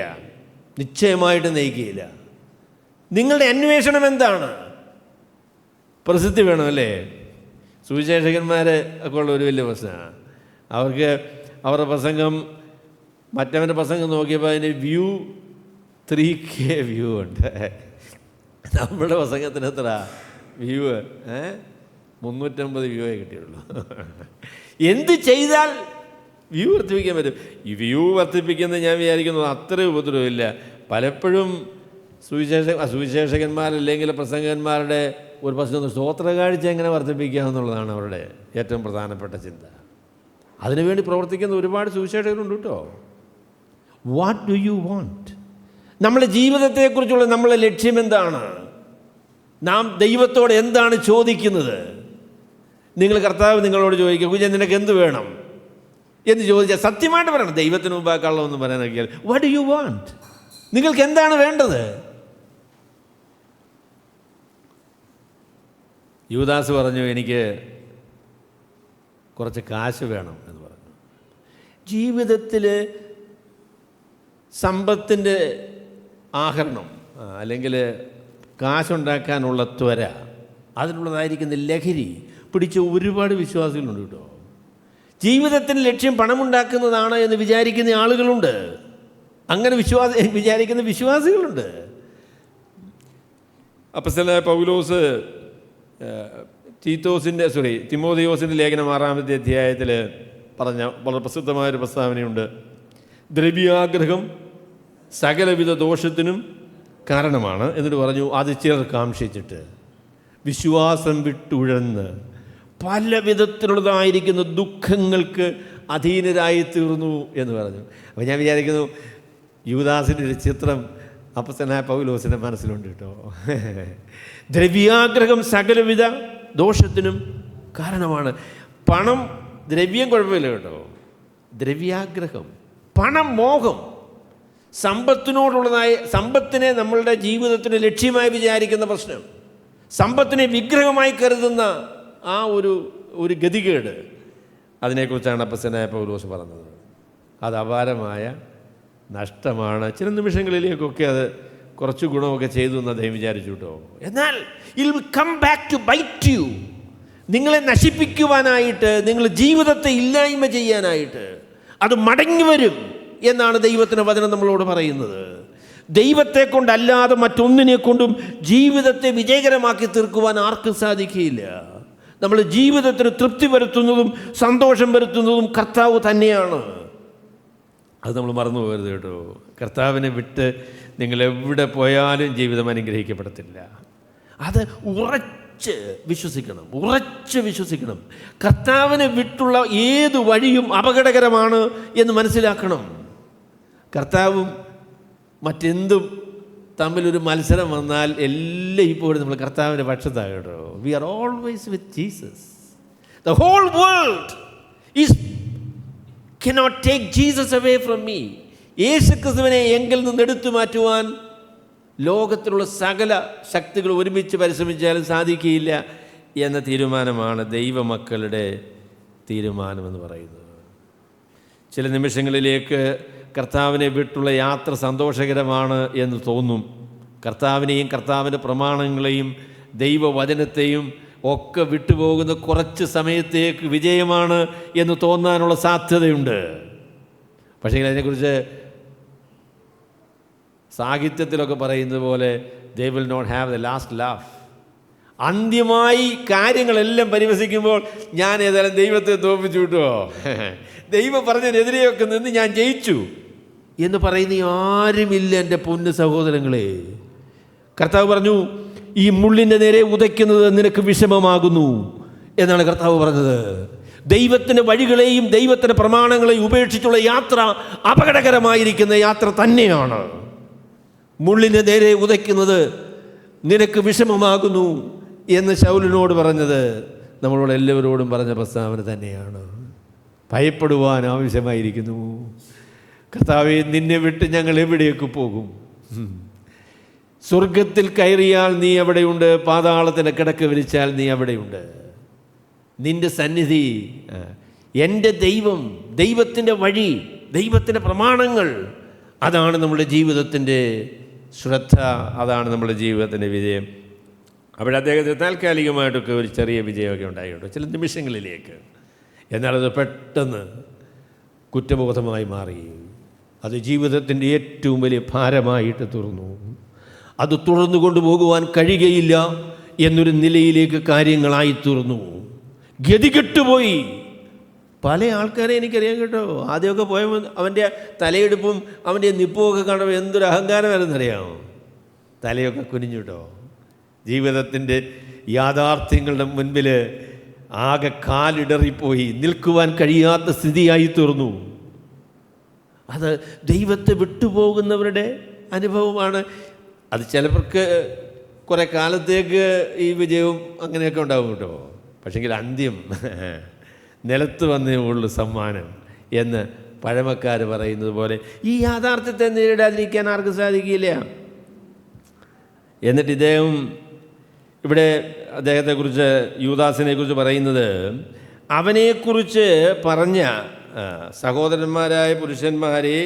നിശ്ചയമായിട്ട് നയിക്കുകയില്ല. നിങ്ങളുടെ അന്വേഷണം എന്താണ്? പ്രസിദ്ധി വേണമല്ലേ? സുവിശേഷകന്മാർ ഒക്കെ ഉള്ള ഒരു വലിയ പ്രശ്നമാണ്. അവരുടെ പ്രസംഗം, മറ്റവൻ്റെ പ്രസംഗം നോക്കിയപ്പോൾ അതിന് വ്യൂ 3K വ്യൂ ഉണ്ട്. നമ്മുടെ പ്രസംഗത്തിന് എത്ര വ്യൂ? 350 വ്യൂവേ കിട്ടിയുള്ളൂ. എന്ത് ചെയ്താൽ വ്യൂ വർദ്ധിപ്പിക്കാൻ പറ്റും? ഈ വ്യൂ വർദ്ധിപ്പിക്കുന്നത് ഞാൻ വിചാരിക്കുന്നത് അത്ര ഉപദ്രവമില്ല. പലപ്പോഴും സുവിശേഷകന്മാരല്ലെങ്കിൽ പ്രസംഗകന്മാരുടെ ഒരു പ്രശ്നം സ്തോത്രകാഴ്ച എങ്ങനെ വർദ്ധിപ്പിക്കുക എന്നുള്ളതാണ് അവരുടെ ഏറ്റവും പ്രധാനപ്പെട്ട ചിന്ത. അതിനുവേണ്ടി പ്രവർത്തിക്കുന്ന ഒരുപാട് സുവിശേഷകരുണ്ട് കേട്ടോ. What do you want? നമ്മുടെ ജീവിതത്തെക്കുറിച്ചുള്ള നമ്മളെ ലക്ഷ്യം എന്താണ്? നാം ദൈവത്തോട് എന്താണ് ചോദിക്കുന്നത്? കർത്താവ് നിങ്ങളോട് ചോദിക്കുക, കുഞ്ഞൻ നിനക്ക് എന്ത് വേണം എന്ന് ചോദിച്ചാൽ സത്യമായിട്ട് പറയണം. ദൈവത്തിന് മുമ്പ് കള്ളമൊന്നും പറയാനൊക്കെയാൽ വാട്ട് ഡു യു വാണ്ട്? നിങ്ങൾക്ക് എന്താണ് വേണ്ടത്? യൂദാസ് പറഞ്ഞു, എനിക്ക് കുറച്ച് കാശ് വേണം എന്ന് പറഞ്ഞു. ജീവിതത്തിൽ സമ്പത്തിൻ്റെ ആഹരണം അല്ലെങ്കിൽ കാശുണ്ടാക്കാനുള്ള ത്വര, അതിനുള്ളതായിരിക്കുന്ന ലഹരി പിടിച്ച ഒരുപാട് വിശ്വാസികളുണ്ട് കേട്ടോ. ജീവിതത്തിൻ്റെ ലക്ഷ്യം പണമുണ്ടാക്കുന്നതാണ് എന്ന് വിചാരിക്കുന്ന ആളുകളുണ്ട്. അങ്ങനെ വിചാരിക്കുന്ന വിശ്വാസികളുണ്ട്. അപ്പോസ്തലനായ പൗലോസ് തിമോഥെയോസിൻ്റെ ലേഖനം 6-ാമത്തെ അധ്യായത്തിൽ പറഞ്ഞ വളരെ പ്രസിദ്ധമായൊരു പ്രസ്താവനയുണ്ട്. ദ്രവ്യാഗ്രഹം സകലവിധ ദോഷത്തിനും കാരണമാണ് എന്നിട്ട് പറഞ്ഞു, അത് ചിലർ കാംക്ഷിച്ചിട്ട് വിശ്വാസം വിട്ടുഴന്ന് പല വിധത്തിലുള്ളതായിരിക്കുന്ന ദുഃഖങ്ങൾക്ക് അധീനരായി തീർന്നു എന്ന് പറഞ്ഞു. അപ്പോൾ ഞാൻ വിചാരിക്കുന്നു യൂദാസിൻ്റെ ഒരു ചിത്രം അപ്പോസ്തലനായ പൗലോസിൻ്റെ മനസ്സിലുണ്ട് കേട്ടോ. ദ്രവ്യാഗ്രഹം സകലവിധ ദോഷത്തിനും കാരണമാണ്. പണം, ദ്രവ്യം കുഴപ്പമില്ല കേട്ടോ. ദ്രവ്യാഗ്രഹം, പണം, മോഹം, സമ്പത്തിനെ നമ്മളുടെ ജീവിതത്തിന് ലക്ഷ്യമായി വിചാരിക്കുന്ന പ്രശ്നം, സമ്പത്തിനെ വിഗ്രഹമായി കരുതുന്ന ആ ഒരു ഗതികേട്, അതിനെക്കുറിച്ചാണ് അപ്പോസ്തലനായ പൗലോസ് പറഞ്ഞത്. അത് അപാരമായ നഷ്ടമാണ്. ചില നിമിഷങ്ങളിലേക്കൊക്കെ അത് കുറച്ച് ഗുണമൊക്കെ ചെയ്തു എന്ന് അദ്ദേഹം വിചാരിച്ചു കേട്ടോ. എന്നാൽ it will come back to bite you. നിങ്ങളെ നശിപ്പിക്കുവാനായിട്ട്, നിങ്ങളുടെ ജീവിതത്തെ ഇല്ലായ്മ ചെയ്യാനായിട്ട് അത് മടങ്ങി വരും എന്നാണ് ദൈവത്തിൻ്റെ വചനം നമ്മളോട് പറയുന്നത്. ദൈവത്തെ കൊണ്ടല്ലാതെ മറ്റൊന്നിനെ കൊണ്ടും ജീവിതത്തെ വിജയകരമാക്കി തീർക്കുവാൻ ആർക്കും സാധിക്കുകയില്ല. നമ്മൾ ജീവിതത്തിന് തൃപ്തി വരുത്തുന്നതും സന്തോഷം വരുത്തുന്നതും കർത്താവ് തന്നെയാണ്. അത് നമ്മൾ മറന്നു പോകരുത് കേട്ടോ. കർത്താവിനെ വിട്ട് നിങ്ങളെവിടെ പോയാലും ജീവിതം അനുഗ്രഹിക്കപ്പെടത്തില്ല. അത് ഉറച്ച് വിശ്വസിക്കണം. കർത്താവിനെ വിട്ടുള്ള ഏത് വഴിയും അപകടകരമാണ് എന്ന് മനസ്സിലാക്കണം. കർത്താവും മറ്റെന്തും തമ്മിലൊരു മത്സരം വന്നാൽ എല്ലാം ഇപ്പോഴും നമ്മൾ കർത്താവിൻ്റെ പക്ഷത്താണ് കേട്ടോ. We are always with Jesus. The whole world cannot take Jesus away from me. യേശുക്രിസ്തുവിനെ എങ്കിൽ നിന്ന് എടുത്തു മാറ്റുവാൻ ലോകത്തിലുള്ള സകല ശക്തികൾ ഒരുമിച്ച് പരിശ്രമിച്ചാലും സാധിക്കുകയില്ല എന്ന തീരുമാനമാണ് ദൈവമക്കളുടെ തീരുമാനമെന്ന് പറയുന്നത്. ചില നിമിഷങ്ങളിലേക്ക് കർത്താവിനെ വിട്ടുള്ള യാത്ര സന്തോഷകരമാണ് എന്ന് തോന്നും. കർത്താവിനെയും കർത്താവിൻ്റെ പ്രമാണങ്ങളെയും ദൈവവചനത്തെയും ഒക്കെ വിട്ടുപോകുന്ന കുറച്ച് സമയത്തേക്ക് വിജയമാണ് എന്ന് തോന്നാനുള്ള സാധ്യതയുണ്ട്. പക്ഷേ അതിനെക്കുറിച്ച് സാഹിത്യത്തിലൊക്കെ പറയുന്നത് പോലെ they will not have the last laugh. അന്ത്യമായി കാര്യങ്ങളെല്ലാം പരിവസിക്കുമ്പോൾ ഞാൻ ഏതായാലും ദൈവത്തെ തോൽപ്പിച്ചു വിട്ടുവോ, ദൈവം പറഞ്ഞതിനെതിരെയൊക്കെ നിന്ന് ഞാൻ ജയിച്ചു എന്ന് പറയുന്ന ആരുമില്ല എൻ്റെ പൊന്നു സഹോദരങ്ങളെ. കർത്താവ് പറഞ്ഞു, ഈ മുള്ളിൻ്റെ നേരെ ഉதைക്കുന്നത് നിനക്ക് വിഷമമാകുന്നു എന്നാണ് കർത്താവ് പറഞ്ഞത്. ദൈവത്തിൻ്റെ വഴികളെയും ദൈവത്തിൻ്റെ പ്രമാണങ്ങളെയും ഉപേക്ഷിച്ചുള്ള യാത്ര അപകടകരമായിരിക്കുന്ന യാത്ര തന്നെയാണ്. മുള്ളിൻ്റെ നേരെ ഉதைക്കുന്നത് നിനക്ക് വിഷമമാകുന്നു എന്ന് ശൗലിനോട് പറഞ്ഞത് നമ്മളോട് എല്ലാവരോടും പറഞ്ഞ പ്രസ്താവന തന്നെയാണ്. ഭയപ്പെടുവാൻ ആവശ്യമായിരിക്കുന്നു. കർത്താവേ, നിന്നെ വിട്ട് ഞങ്ങൾ എവിടേക്ക് പോകും? സ്വർഗത്തിൽ കയറിയാൽ നീ അവിടെയുണ്ട്, പാതാളത്തിൻ്റെ കിടക്ക വിരിച്ചാൽ നീ അവിടെയുണ്ട്. നിൻ്റെ സന്നിധി, എൻ്റെ ദൈവം, ദൈവത്തിൻ്റെ വഴി, ദൈവത്തിൻ്റെ പ്രമാണങ്ങൾ, അതാണ് നമ്മുടെ ജീവിതത്തിൻ്റെ ശ്രദ്ധ, അതാണ് നമ്മുടെ ജീവിതത്തിൻ്റെ വിജയം. അവിടെ അദ്ദേഹത്തിന് താൽക്കാലികമായിട്ടൊക്കെ ഒരു ചെറിയ വിജയമൊക്കെ ഉണ്ടായിട്ടുണ്ട് ചില നിമിഷങ്ങളിലേക്ക്. എന്നാൽ അത് പെട്ടെന്ന് കുറ്റബോധമായി മാറി. അത് ജീവിതത്തിൻ്റെ ഏറ്റവും വലിയ ഭാരമായിട്ട് തീർന്നു. അത് തുടർന്നു കൊണ്ടുപോകുവാൻ കഴിയുകയില്ല എന്നൊരു നിലയിലേക്ക് കാര്യങ്ങളായി തീർന്നു. ഗതികെട്ടുപോയി. പല ആൾക്കാരെ എനിക്കറിയാം കേട്ടോ. ആദ്യമൊക്കെ പോയപ്പോൾ അവൻ്റെ തലയെടുപ്പും അവൻ്റെ നിപ്പുമൊക്കെ കാണുമ്പോൾ എന്തൊരു അഹങ്കാരമായിരുന്നറിയാമോ. തലയൊക്കെ കുനിഞ്ഞു കേട്ടോ. ജീവിതത്തിൻ്റെ യാഥാർത്ഥ്യങ്ങളുടെ മുൻപിൽ ആകെ കാലിടറിപ്പോയി, നിൽക്കുവാൻ കഴിയാത്ത സ്ഥിതിയായി തീർന്നു. അത് ദൈവത്തെ വിട്ടുപോകുന്നവരുടെ അനുഭവമാണ്. അത് ചിലർക്ക് കുറേ കാലത്തേക്ക് ഈ വിജയവും അങ്ങനെയൊക്കെ ഉണ്ടാവും കേട്ടോ. പക്ഷെങ്കിൽ അന്ത്യം നിലത്ത് വന്നേ ഉള്ളൂ സമ്മാനം എന്ന് പഴമക്കാർ പറയുന്നത് പോലെ ഈ യാഥാർത്ഥ്യത്തെ നേരിടാതിരിക്കാൻ ആർക്കും സാധിക്കില്ല. എന്നിട്ട് ഇദ്ദേഹം ഇവിടെ അദ്ദേഹത്തെക്കുറിച്ച്, യൂദാസിനെക്കുറിച്ച് പറയുന്നത്, അവനെക്കുറിച്ച് പറഞ്ഞ സഹോദരന്മാരായ പുരുഷന്മാരെ,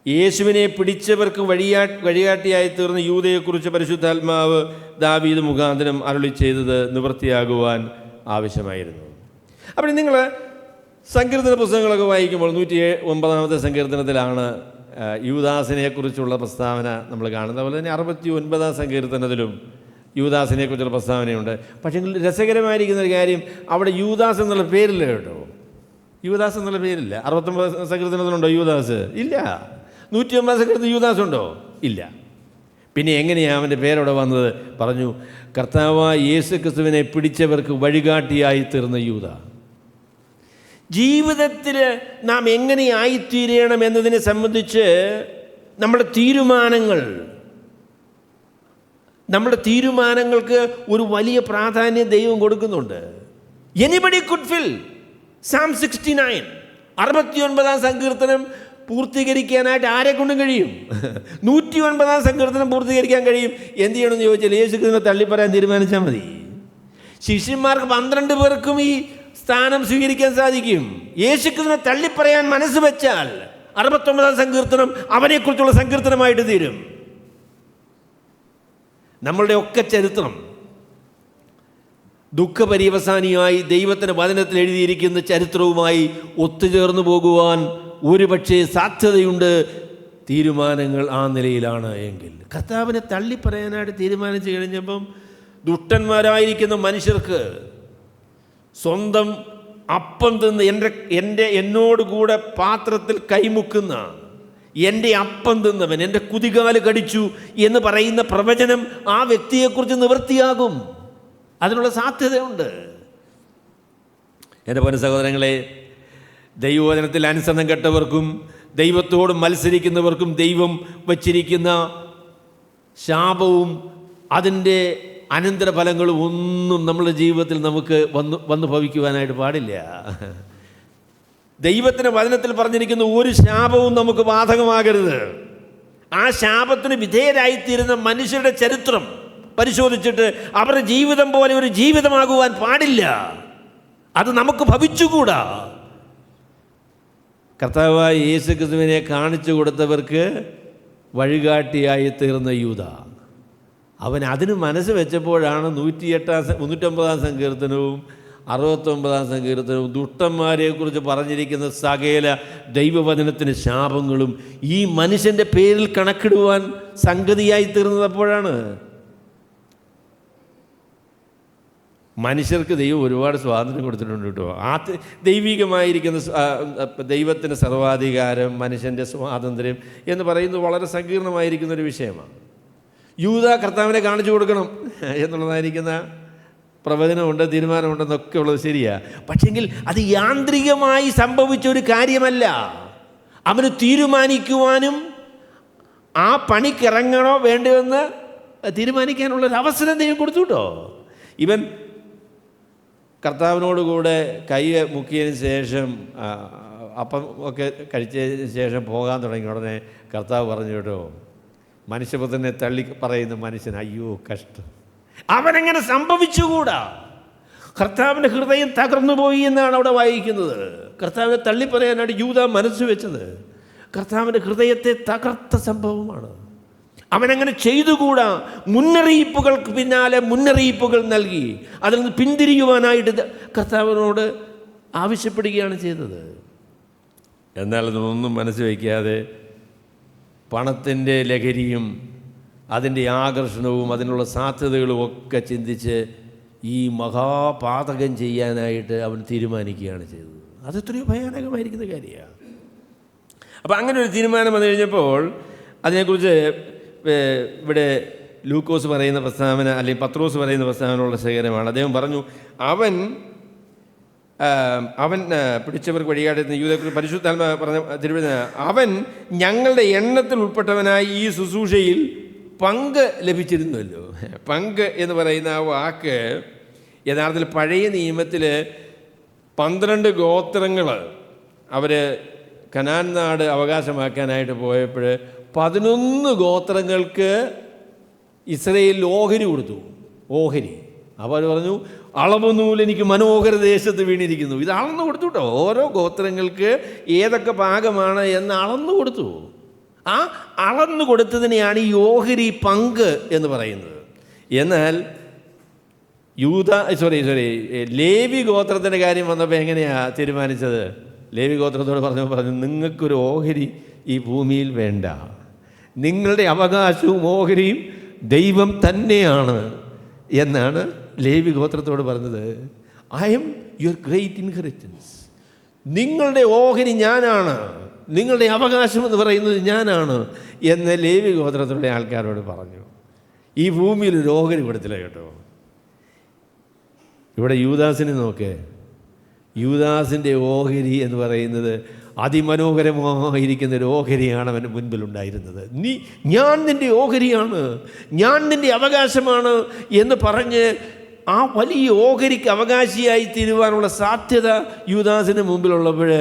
യേശുവിനെ പിടിച്ചവർക്ക് വഴികാട്ടിയായി തീർന്ന യൂദയെക്കുറിച്ച് പരിശുദ്ധാത്മാവ് ദാവീദ് മുഖാന്തരം അരുളി ചെയ്തത് നിവൃത്തിയാകുവാൻ ആവശ്യമായിരുന്നു. അപ്പോൾ നിങ്ങൾ സങ്കീർത്തന പുസ്തകങ്ങളൊക്കെ വായിക്കുമ്പോൾ 109 സങ്കീർത്തനത്തിലാണ് യൂദാസിനെക്കുറിച്ചുള്ള പ്രസ്താവന നമ്മൾ കാണുന്നത്. അതുപോലെ തന്നെ 69 സങ്കീർത്തനത്തിലും യൂദാസിനെക്കുറിച്ചുള്ള പ്രസ്താവനയുണ്ട്. പക്ഷേ രസകരമായിരിക്കുന്ന ഒരു കാര്യം, അവിടെ യൂദാസ് എന്നുള്ള പേരില്ല കേട്ടോ. യൂദാസ് എന്നുള്ള പേരില്ല. 69 സങ്കീർത്തനത്തിലുണ്ടോ യൂദാസ്? ഇല്ല. 109 സങ്കീർത്തനത്തിൽ യൂദാസ് ഉണ്ടോ? ഇല്ല. പിന്നെ എങ്ങനെയാണ് അവൻ്റെ പേരവിടെ വന്നത്? പറഞ്ഞു, കർത്താവായ യേശു ക്രിസ്തുവിനെ പിടിച്ചവർക്ക് വഴികാട്ടിയായി തീർന്ന യൂദാ. ജീവിതത്തിൽ നാം എങ്ങനെയായിത്തീരണം എന്നതിനെ സംബന്ധിച്ച് നമ്മുടെ തീരുമാനങ്ങൾക്ക് ഒരു വലിയ പ്രാധാന്യം ദൈവം കൊടുക്കുന്നുണ്ട്. എനിബഡി കുഡ് ഫിൽ സാം 69, 69 സങ്കീർത്തനം പൂർത്തീകരിക്കാനായിട്ട് ആരെ കൊണ്ടും കഴിയും. 109 സങ്കീർത്തനം പൂർത്തീകരിക്കാൻ കഴിയും. എന്ത് ചെയ്യണമെന്ന് ചോദിച്ചാൽ യേശു ക്രിസ്തുവിനെ തള്ളിപ്പറയാൻ തീരുമാനിച്ചാൽ മതി. ശിഷ്യന്മാർക്ക് 12 പേർക്കും ഈ സ്ഥാനം സ്വീകരിക്കാൻ സാധിക്കും. യേശു ക്രിസ്തുവിനെ തള്ളിപ്പറയാൻ മനസ്സ് വെച്ചാൽ 69 സങ്കീർത്തനം അവനെക്കുറിച്ചുള്ള സങ്കീർത്തനമായിട്ട് തീരും. നമ്മളുടെ ഒക്കെ ചരിത്രം ദുഃഖപര്യവസാനിയായി ദൈവത്തിൻ്റെ വചനത്തിൽ എഴുതിയിരിക്കുന്ന ചരിത്രവുമായി ഒത്തുചേർന്നു പോകുവാൻ ഒരുപക്ഷെ സാധ്യതയുണ്ട്. തീരുമാനങ്ങൾ ആ നിലയിലാണ് എങ്കിൽ. കർത്താവിനെ തള്ളിപ്പറയാനായിട്ട് തീരുമാനിച്ചു കഴിഞ്ഞപ്പം ദുഷ്ടന്മാരായിരിക്കുന്ന മനുഷ്യർക്ക് സ്വന്തം അപ്പം തിന്ന് എന്നോട് കൂടെ പാത്രത്തിൽ കൈമുക്കുന്ന, എൻ്റെ അപ്പം തിന്നവൻ എൻ്റെ കുതികാല് കടിച്ചു എന്ന് പറയുന്ന പ്രവചനം ആ വ്യക്തിയെക്കുറിച്ച് നിവൃത്തിയാകും. അതിനുള്ള സാധ്യതയുണ്ട്. എൻ്റെ പൊന്നു സഹോദരങ്ങളെ, ദൈവവചനത്തിൽ അനുസരണം കെട്ടവർക്കും ദൈവത്തോട് മത്സരിക്കുന്നവർക്കും ദൈവം വച്ചിരിക്കുന്ന ശാപവും അതിൻ്റെ അനന്തരഫലങ്ങളും ഒന്നും നമ്മുടെ ജീവിതത്തിൽ നമുക്ക് വന്നു ഭവിക്കുവാനായിട്ട് പാടില്ല. ദൈവത്തിൻ്റെ വചനത്തിൽ പറഞ്ഞിരിക്കുന്ന ഒരു ശാപവും നമുക്ക് ബാധകമാകരുത്. ആ ശാപത്തിന് വിധേയരായിത്തീരുന്ന മനുഷ്യരുടെ ചരിത്രം പരിശോധിച്ചിട്ട് അവരുടെ ജീവിതം പോലെ ഒരു ജീവിതമാകുവാൻ പാടില്ല. അത് നമുക്ക് ഭവിച്ചുകൂടാ. കർത്താവായ യേശു ക്രിസ്തുവിനെ കാണിച്ചു കൊടുത്തവർക്ക് വഴികാട്ടിയായി തീർന്ന യൂദ, അവൻ അതിന് മനസ്സ് വെച്ചപ്പോഴാണ് 109 സങ്കീർത്തനവും 69 സങ്കീർത്തനവും ദുഷ്ടന്മാരെക്കുറിച്ച് പറഞ്ഞിരിക്കുന്ന സകല ദൈവവചനത്തിന് ശാപങ്ങളും ഈ മനുഷ്യൻ്റെ പേരിൽ കണക്കിടുവാൻ സംഗതിയായി തീർന്നതപ്പോഴാണ്. മനുഷ്യർക്ക് ദൈവം ഒരുപാട് സ്വാതന്ത്ര്യം കൊടുത്തിട്ടുണ്ട് കേട്ടോ. ദൈവികമായിരിക്കുന്ന ദൈവത്തിന് സർവാധികാരം, മനുഷ്യൻ്റെ സ്വാതന്ത്ര്യം എന്ന് പറയുന്നത് വളരെ സങ്കീർണമായിരിക്കുന്നൊരു വിഷയമാണ്. യൂദ കർത്താവിനെ കാണിച്ചു കൊടുക്കണം എന്നുള്ളതായിരിക്കുന്ന പ്രവചനമുണ്ട്, തീരുമാനമുണ്ടെന്നൊക്കെ ഉള്ളത് ശരിയാണ്. പക്ഷെങ്കിൽ അത് യാന്ത്രികമായി സംഭവിച്ചൊരു കാര്യമല്ല. അവന് തീരുമാനിക്കുവാനും ആ പണിക്കിറങ്ങണോ വേണ്ടതെന്ന് തീരുമാനിക്കാനുള്ളൊരു അവസരം ദൈവം കൊടുത്തു കേട്ടോ. ഇവൻ കർത്താവിനോടുകൂടെ കൈ മുക്കിയതിന് ശേഷം അപ്പം ഒക്കെ കഴിച്ചതിന് ശേഷം പോകാൻ തുടങ്ങി ഉടനെ കർത്താവ് പറഞ്ഞു കേട്ടോ, മനുഷ്യപുത്രനെ തള്ളി പറയുന്ന മനുഷ്യൻ, അയ്യോ കഷ്ടം, അവനെങ്ങനെ സംഭവിച്ചുകൂടാ. കർത്താവിൻ്റെ ഹൃദയം തകർന്നുപോയി എന്നാണ് അവിടെ വായിക്കുന്നത്. കർത്താവിനെ തള്ളിപ്പറയാനാണ് യൂദ മനസ്സ് വെച്ചത്. കർത്താവിൻ്റെ ഹൃദയത്തെ തകർത്ത സംഭവമാണ്. അവനങ്ങനെ ചെയ്തുകൂടാ. മുന്നറിയിപ്പുകൾക്ക് പിന്നാലെ മുന്നറിയിപ്പുകൾ നൽകി അതിൽ നിന്ന് പിന്തിരിയുവാനായിട്ട് കർത്താവിനോട് ആവശ്യപ്പെടുകയാണ് ചെയ്തത്. എന്നാൽ അതൊന്നും മനസ്സ് വയ്ക്കാതെ പണത്തിൻ്റെ ലഹരിയും അതിൻ്റെ ആകർഷണവും അതിനുള്ള സാധ്യതകളും ഒക്കെ ചിന്തിച്ച് ഈ മഹാപാതകം ചെയ്യാനായിട്ട് അവൻ തീരുമാനിക്കുകയാണ് ചെയ്തത്. അതെത്രയോ ഭയാനകമായിരിക്കുന്ന കാര്യമാണ്. അപ്പോൾ അങ്ങനെ ഒരു തീരുമാനം വന്നു കഴിഞ്ഞപ്പോൾ അതിനെക്കുറിച്ച് ഇവിടെ ലൂക്കോസ് പറയുന്ന പ്രസ്താവന, അല്ലെങ്കിൽ പത്രോസ് പറയുന്ന പ്രസ്താവനയുള്ള ശേഖരമാണ്. അദ്ദേഹം പറഞ്ഞു, അവൻ പിടിച്ചവർക്ക് വഴികാട്ടുന്ന യൂദയെക്കുറിച്ച് പരിശുദ്ധാത്മ പറഞ്ഞ തിരുവഴുത, അവൻ ഞങ്ങളുടെ എണ്ണത്തിൽ ഉൾപ്പെട്ടവനായി ഈ ശുശ്രൂഷയിൽ പങ്ക് ലഭിച്ചിരുന്നല്ലോ. പങ്ക് എന്ന് പറയുന്ന ആ വാക്ക് യഥാർത്ഥത്തിൽ പഴയ നിയമത്തിൽ 12 ഗോത്രങ്ങൾ അവർ കനാൻ നാട് അവകാശമാക്കാനായിട്ട് പോയപ്പോൾ 11 ഗോത്രങ്ങൾക്ക് ഇസ്രയേലിൽ ഓഹരി കൊടുത്തു. ഓഹരി അവർ പറഞ്ഞു, അളവ് നൂൽ എനിക്ക് മനോഹര ദേശത്ത് വീണിരിക്കുന്നു. ഇത് അളന്നു കൊടുത്തു കേട്ടോ. ഓരോ ഗോത്രങ്ങൾക്ക് ഏതൊക്കെ ഭാഗമാണ് എന്ന് അളന്നു കൊടുത്തു. ആ അളന്നു കൊടുത്തതിനെയാണ് ഈ ഓഹരി പങ്ക് എന്ന് പറയുന്നത്. എന്നാൽ ലേവി ഗോത്രത്തിൻ്റെ കാര്യം വന്നപ്പോൾ എങ്ങനെയാണ് തീരുമാനിച്ചത്? ലേവി ഗോത്രത്തോട് പറഞ്ഞു, നിങ്ങൾക്കൊരു ഓഹരി ഈ ഭൂമിയിൽ വേണ്ട. നിങ്ങളുടെ അവകാശവും ഓഹരിയും ദൈവം തന്നെയാണ് എന്നാണ് ലേവി ഗോത്രത്തോട് പറഞ്ഞത്. I M your great inheritance. നിങ്ങളുടെ ഓഹരി ഞാനാണ്, നിങ്ങളുടെ അവകാശം എന്ന് പറയുന്നത് ഞാനാണ് എന്ന് ലേവി ഗോത്രത്തിലുള്ള ആൾക്കാരോട് പറഞ്ഞു. ഈ ഭൂമിയിൽ ഒരു ഓഹരി കൊടുത്തില്ല കേട്ടോ. ഇവിടെ യൂദാസിനെ നോക്ക്. യൂദാസിൻ്റെ ഓഹരി എന്ന് പറയുന്നത് അതിമനോഹരമായിരിക്കുന്ന ഒരു ഓഹരിയാണ് അവൻ്റെ മുൻപിലുണ്ടായിരുന്നത്. ഞാൻ നിൻ്റെ ഓഹരിയാണ്, ഞാൻ നിൻ്റെ അവകാശമാണ് എന്ന് പറഞ്ഞ് ആ വലിയ ഓഹരിക്ക് അവകാശിയായി തീരുവാനുള്ള സാധ്യത യൂദാസിന് മുമ്പിലുള്ളപ്പോൾ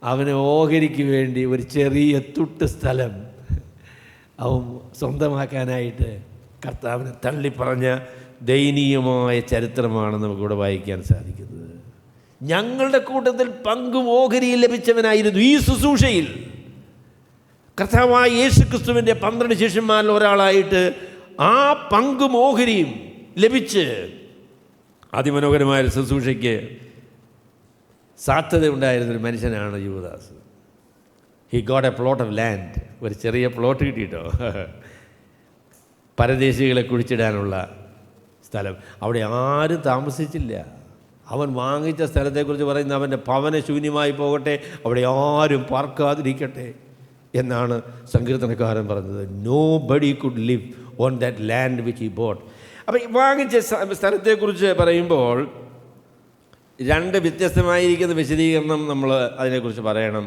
അവന് ഓഹരിക്ക് വേണ്ടി ഒരു ചെറിയ തുട്ട് സ്ഥലം അവൻ സ്വന്തമാക്കാനായിട്ട് കർത്താവിനെ തള്ളിപ്പറഞ്ഞ ദയനീയമായ ചരിത്രമാണ് നമുക്കിവിടെ വായിക്കാൻ സാധിക്കുന്നത്. ഞങ്ങളുടെ കൂട്ടത്തിൽ പങ്കും ഓഹരിയും ലഭിച്ചവനായിരുന്നു ഈ ശുശ്രൂഷയിൽ. കർത്താവായ യേശു ക്രിസ്തുവിൻ്റെ 12 ശിഷ്യന്മാരിൽ ഒരാളായിട്ട് ആ പങ്കും ഓഹരിയും ലഭിച്ച് അതിമനോഹരമായ ശുശ്രൂഷയ്ക്ക് സാധ്യത ഉണ്ടായിരുന്നൊരു മനുഷ്യനാണ് യൂദാസ്. He got a plot of land. ഒരു ചെറിയ പ്ലോട്ട് കിട്ടിയിട്ടോ, പരദേശികളെ കുഴിച്ചിടാനുള്ള സ്ഥലം. അവിടെ ആരും താമസിച്ചില്ല. അവൻ വാങ്ങിച്ച സ്ഥലത്തെക്കുറിച്ച് പറയുന്ന അവൻ്റെ ഭവന ശൂന്യമായി പോകട്ടെ, അവിടെ ആരും പാർക്കാതിരിക്കട്ടെ എന്നാണ് സങ്കീർത്തനക്കാരൻ പറഞ്ഞത്. Nobody could live on that land which he bought. അപ്പോൾ വാങ്ങിച്ച സ്ഥലത്തെക്കുറിച്ച് പറയുമ്പോൾ 2 വ്യത്യസ്തമായിരിക്കുന്ന വിശദീകരണം നമ്മൾ അതിനെക്കുറിച്ച് പറയണം.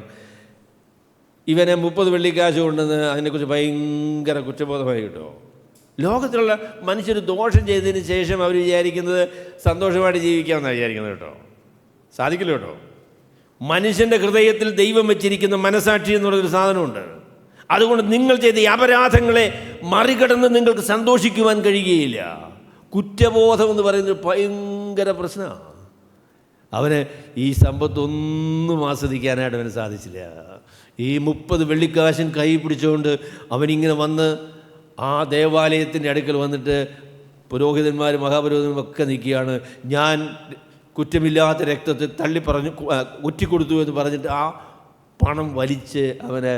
ഇവനെ 30 വെള്ളിക്കാശ് കൊണ്ടെന്ന് അതിനെക്കുറിച്ച് ഭയങ്കര കുറ്റബോധമായി കിട്ടുമോ? ലോകത്തിലുള്ള മനുഷ്യർ ദോഷം ചെയ്തതിന് ശേഷം അവർ വിചാരിക്കുന്നത് സന്തോഷമായിട്ട് ജീവിക്കാമെന്നാണ് വിചാരിക്കുന്നത് കേട്ടോ. സാധിക്കില്ല കേട്ടോ. മനുഷ്യൻ്റെ ഹൃദയത്തിൽ ദൈവം വെച്ചിരിക്കുന്ന മനസാക്ഷി എന്നുള്ളൊരു സാധനമുണ്ട്. അതുകൊണ്ട് നിങ്ങൾ ചെയ്ത ഈ അപരാധങ്ങളെ മറികടന്ന് നിങ്ങൾക്ക് സന്തോഷിക്കുവാൻ കഴിയുകയില്ല. കുറ്റബോധം എന്ന് പറയുന്നത് ഭയങ്കര പ്രശ്നമാണ്. അവന് ഈ സമ്പത്തൊന്നും ആസ്വദിക്കാനായിട്ട് അവന് സാധിച്ചില്ല. ഈ 30 വെള്ളിക്കാശും കൈ പിടിച്ചുകൊണ്ട് അവനിങ്ങനെ വന്ന് ആ ദേവാലയത്തിൻ്റെ അടുക്കൽ വന്നിട്ട് പുരോഹിതന്മാരും മഹാപുരോഹിതന്മാരും ഒക്കെ നിൽക്കുകയാണ്. ഞാൻ കുറ്റമില്ലാത്ത രക്തത്തെ തള്ളിപ്പറഞ്ഞു ഒറ്റിക്കൊടുത്തു എന്ന് പറഞ്ഞിട്ട് ആ പണം വലിച്ച് അവന്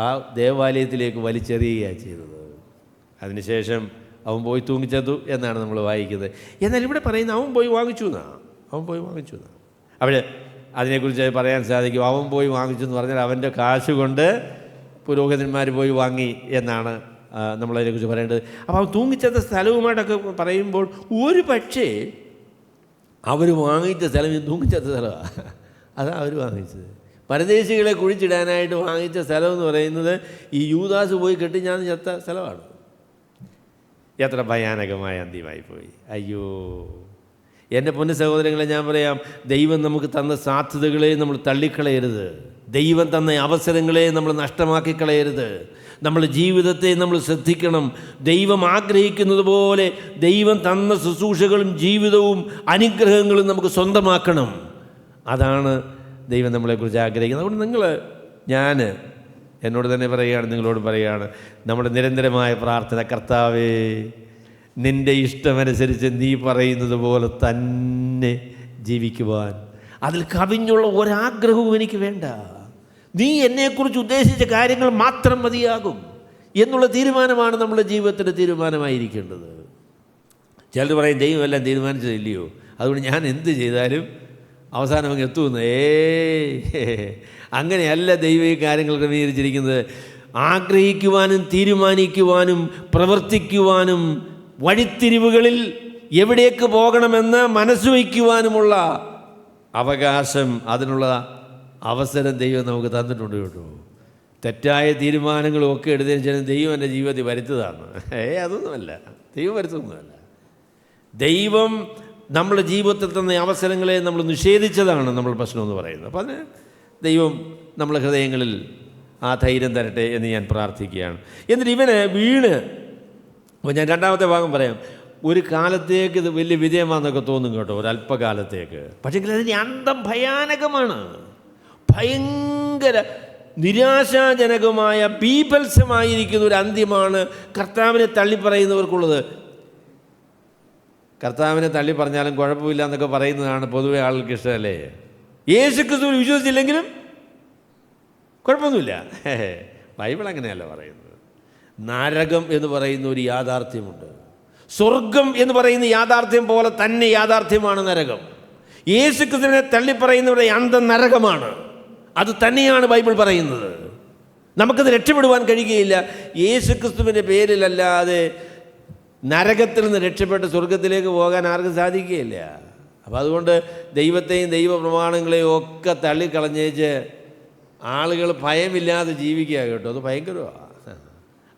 ആ ദേവാലയത്തിലേക്ക് വലിച്ചെറിയുകയാണ് ചെയ്തത്. അതിനുശേഷം അവൻ പോയി തൂങ്ങിച്ചത്തു എന്നാണ് നമ്മൾ വായിക്കുന്നത്. എന്നാൽ ഇവിടെ പറയുന്ന അവൻ പോയി വാങ്ങിച്ചു എന്നാണ്. അവിടെ അതിനെക്കുറിച്ച് പറയാൻ സാധിക്കും. അവൻ പോയി വാങ്ങിച്ചു എന്ന് പറഞ്ഞാൽ അവൻ്റെ കാശ് കൊണ്ട് പുരോഹിതന്മാർ പോയി വാങ്ങി എന്നാണ് നമ്മളതിനെക്കുറിച്ച് പറയേണ്ടത്. അപ്പോൾ അവൻ തൂങ്ങിച്ചത്ത സ്ഥലവുമായിട്ടൊക്കെ പറയുമ്പോൾ ഒരു പക്ഷേ അവർ വാങ്ങിച്ച സ്ഥലം ഈ തൂങ്ങിച്ചത്ത സ്ഥലമാണ്. അതാണ് അവർ വാങ്ങിച്ചത്. പരദേശികളെ കുഴിച്ചിടാനായിട്ട് വാങ്ങിച്ച സ്ഥലം എന്ന് പറയുന്നത് ഈ യൂദാസ് പോയി കെട്ടിഞ്ഞാന്ന് ചത്ത സ്ഥലമാണ്. എത്ര ഭയാനകമായ അന്ത്യമായി പോയി. അയ്യോ, എൻ്റെ പൊന്നു സഹോദരങ്ങളെ, ഞാൻ പറയാം, ദൈവം നമുക്ക് തന്ന സാധ്യതകളെ നമ്മൾ തള്ളിക്കളയരുത്. ദൈവം തന്ന അവസരങ്ങളെ നമ്മൾ നഷ്ടമാക്കി കളയരുത്. നമ്മുടെ ജീവിതത്തെ നമ്മൾ ശ്രദ്ധിക്കണം. ദൈവം ആഗ്രഹിക്കുന്നത് പോലെ ദൈവം തന്ന ശുശ്രൂഷകളും ജീവിതവും അനുഗ്രഹങ്ങളും നമുക്ക് സ്വന്തമാക്കണം. അതാണ് ദൈവം നമ്മളെക്കുറിച്ച് ആഗ്രഹിക്കുന്നത്. അതുകൊണ്ട് ഞാൻ എന്നോട് തന്നെ പറയുകയാണ്, നിങ്ങളോട് പറയുകയാണ്, നമ്മുടെ നിരന്തരമായ പ്രാർത്ഥന, കർത്താവേ, നിൻ്റെ ഇഷ്ടമനുസരിച്ച് നീ പറയുന്നത് പോലെ തന്നെ ജീവിക്കുവാൻ, അതിൽ കവിഞ്ഞുള്ള ഒരാഗ്രഹവും എനിക്ക് വേണ്ട. നീ എന്നെക്കുറിച്ച് ഉദ്ദേശിച്ച കാര്യങ്ങൾ മാത്രം മതിയാകും എന്നുള്ള തീരുമാനമാണ് നമ്മുടെ ജീവിതത്തിൻ്റെ തീരുമാനമായിരിക്കേണ്ടത്. ചിലർ പറയും ദൈവം എല്ലാം തീരുമാനിച്ചതില്ലയോ, അതുകൊണ്ട് ഞാൻ എന്ത് ചെയ്താലും അവസാനം അങ്ങ് എത്തുമെന്ന്. അങ്ങനെയല്ല ദൈവം ഈ കാര്യങ്ങൾ ക്രമീകരിച്ചിരിക്കുന്നത്. ആഗ്രഹിക്കുവാനും തീരുമാനിക്കുവാനും പ്രവർത്തിക്കുവാനും വഴിത്തിരിവുകളിൽ എവിടേക്ക് പോകണമെന്ന് മനസ്സ് വയ്ക്കുവാനുമുള്ള അവകാശം, അതിനുള്ള അവസരം ദൈവം നമുക്ക് തന്നിട്ടുണ്ട് കേട്ടോ. തെറ്റായ തീരുമാനങ്ങളും ഒക്കെ എടുത്തതിന് ശേഷം ദൈവം എൻ്റെ ജീവിതത്തിൽ വരുത്തതാണ്. അതൊന്നുമല്ല, ദൈവം വരുത്തൊന്നുമല്ല. ദൈവം നമ്മുടെ ജീവിതത്തിൽ തന്ന അവസരങ്ങളെ നമ്മൾ നിഷേധിച്ചതാണ് നമ്മൾ പ്രശ്നമെന്ന് പറയുന്നത്. അപ്പോൾ അതിന് ദൈവം നമ്മളെ ഹൃദയങ്ങളിൽ ആ ധൈര്യം തരട്ടെ എന്ന് ഞാൻ പ്രാർത്ഥിക്കുകയാണ്. എന്നിട്ട് ഇവന് വീണ്, അപ്പോൾ ഞാൻ രണ്ടാമത്തെ ഭാഗം പറയാം. ഒരു കാലത്തേക്ക് ഇത് വലിയ വിജയമാണെന്നൊക്കെ തോന്നും കേട്ടോ, ഒരല്പകാലത്തേക്ക്. പക്ഷേ അതിൻ്റെ അന്തം ഭയാനകമാണ്. ഭയങ്കര നിരാശാജനകമായ ബീഭത്സമായിരിക്കുന്ന ഒരു അന്ത്യമാണ് കർത്താവിനെ തള്ളിപ്പറയുന്നവർക്കുള്ളത്. കർത്താവിനെ തള്ളി പറഞ്ഞാലും കുഴപ്പമില്ല എന്നൊക്കെ പറയുന്നതാണ് പൊതുവെ ആളുകൾക്ക് ഇഷ്ടമല്ലേ. യേശുക്രിസ്തുവിൽ വിശ്വസിച്ചില്ലെങ്കിലും കുഴപ്പമൊന്നുമില്ല. ബൈബിൾ അങ്ങനെയല്ല പറയുന്നത്. നരകം എന്ന് പറയുന്ന ഒരു യാഥാർത്ഥ്യമുണ്ട്. സ്വർഗം എന്ന് പറയുന്ന യാഥാർത്ഥ്യം പോലെ തന്നെ യാഥാർത്ഥ്യമാണ് നരകം. യേശുക്രിസ്തുവിനെ തള്ളിപ്പറയുന്നവരുടെ അന്തം നരകമാണ്. അത് തന്നെയാണ് ബൈബിൾ പറയുന്നത്. നമുക്കത് രക്ഷപ്പെടുവാൻ കഴിയുകയില്ല. യേശുക്രിസ്തുവിൻ്റെ പേരിലല്ലാതെ നരകത്തിൽ നിന്ന് രക്ഷപ്പെട്ട് സ്വർഗത്തിലേക്ക് പോകാൻ ആർക്കും സാധിക്കുകയില്ല. അപ്പോൾ അതുകൊണ്ട് ദൈവത്തെയും ദൈവപ്രമാണങ്ങളെയും ഒക്കെ തള്ളിക്കളഞ്ഞേച്ച് ആളുകൾ ഭയമില്ലാതെ ജീവിക്കുക കേട്ടോ. അത് ഭയങ്കരമാണ്.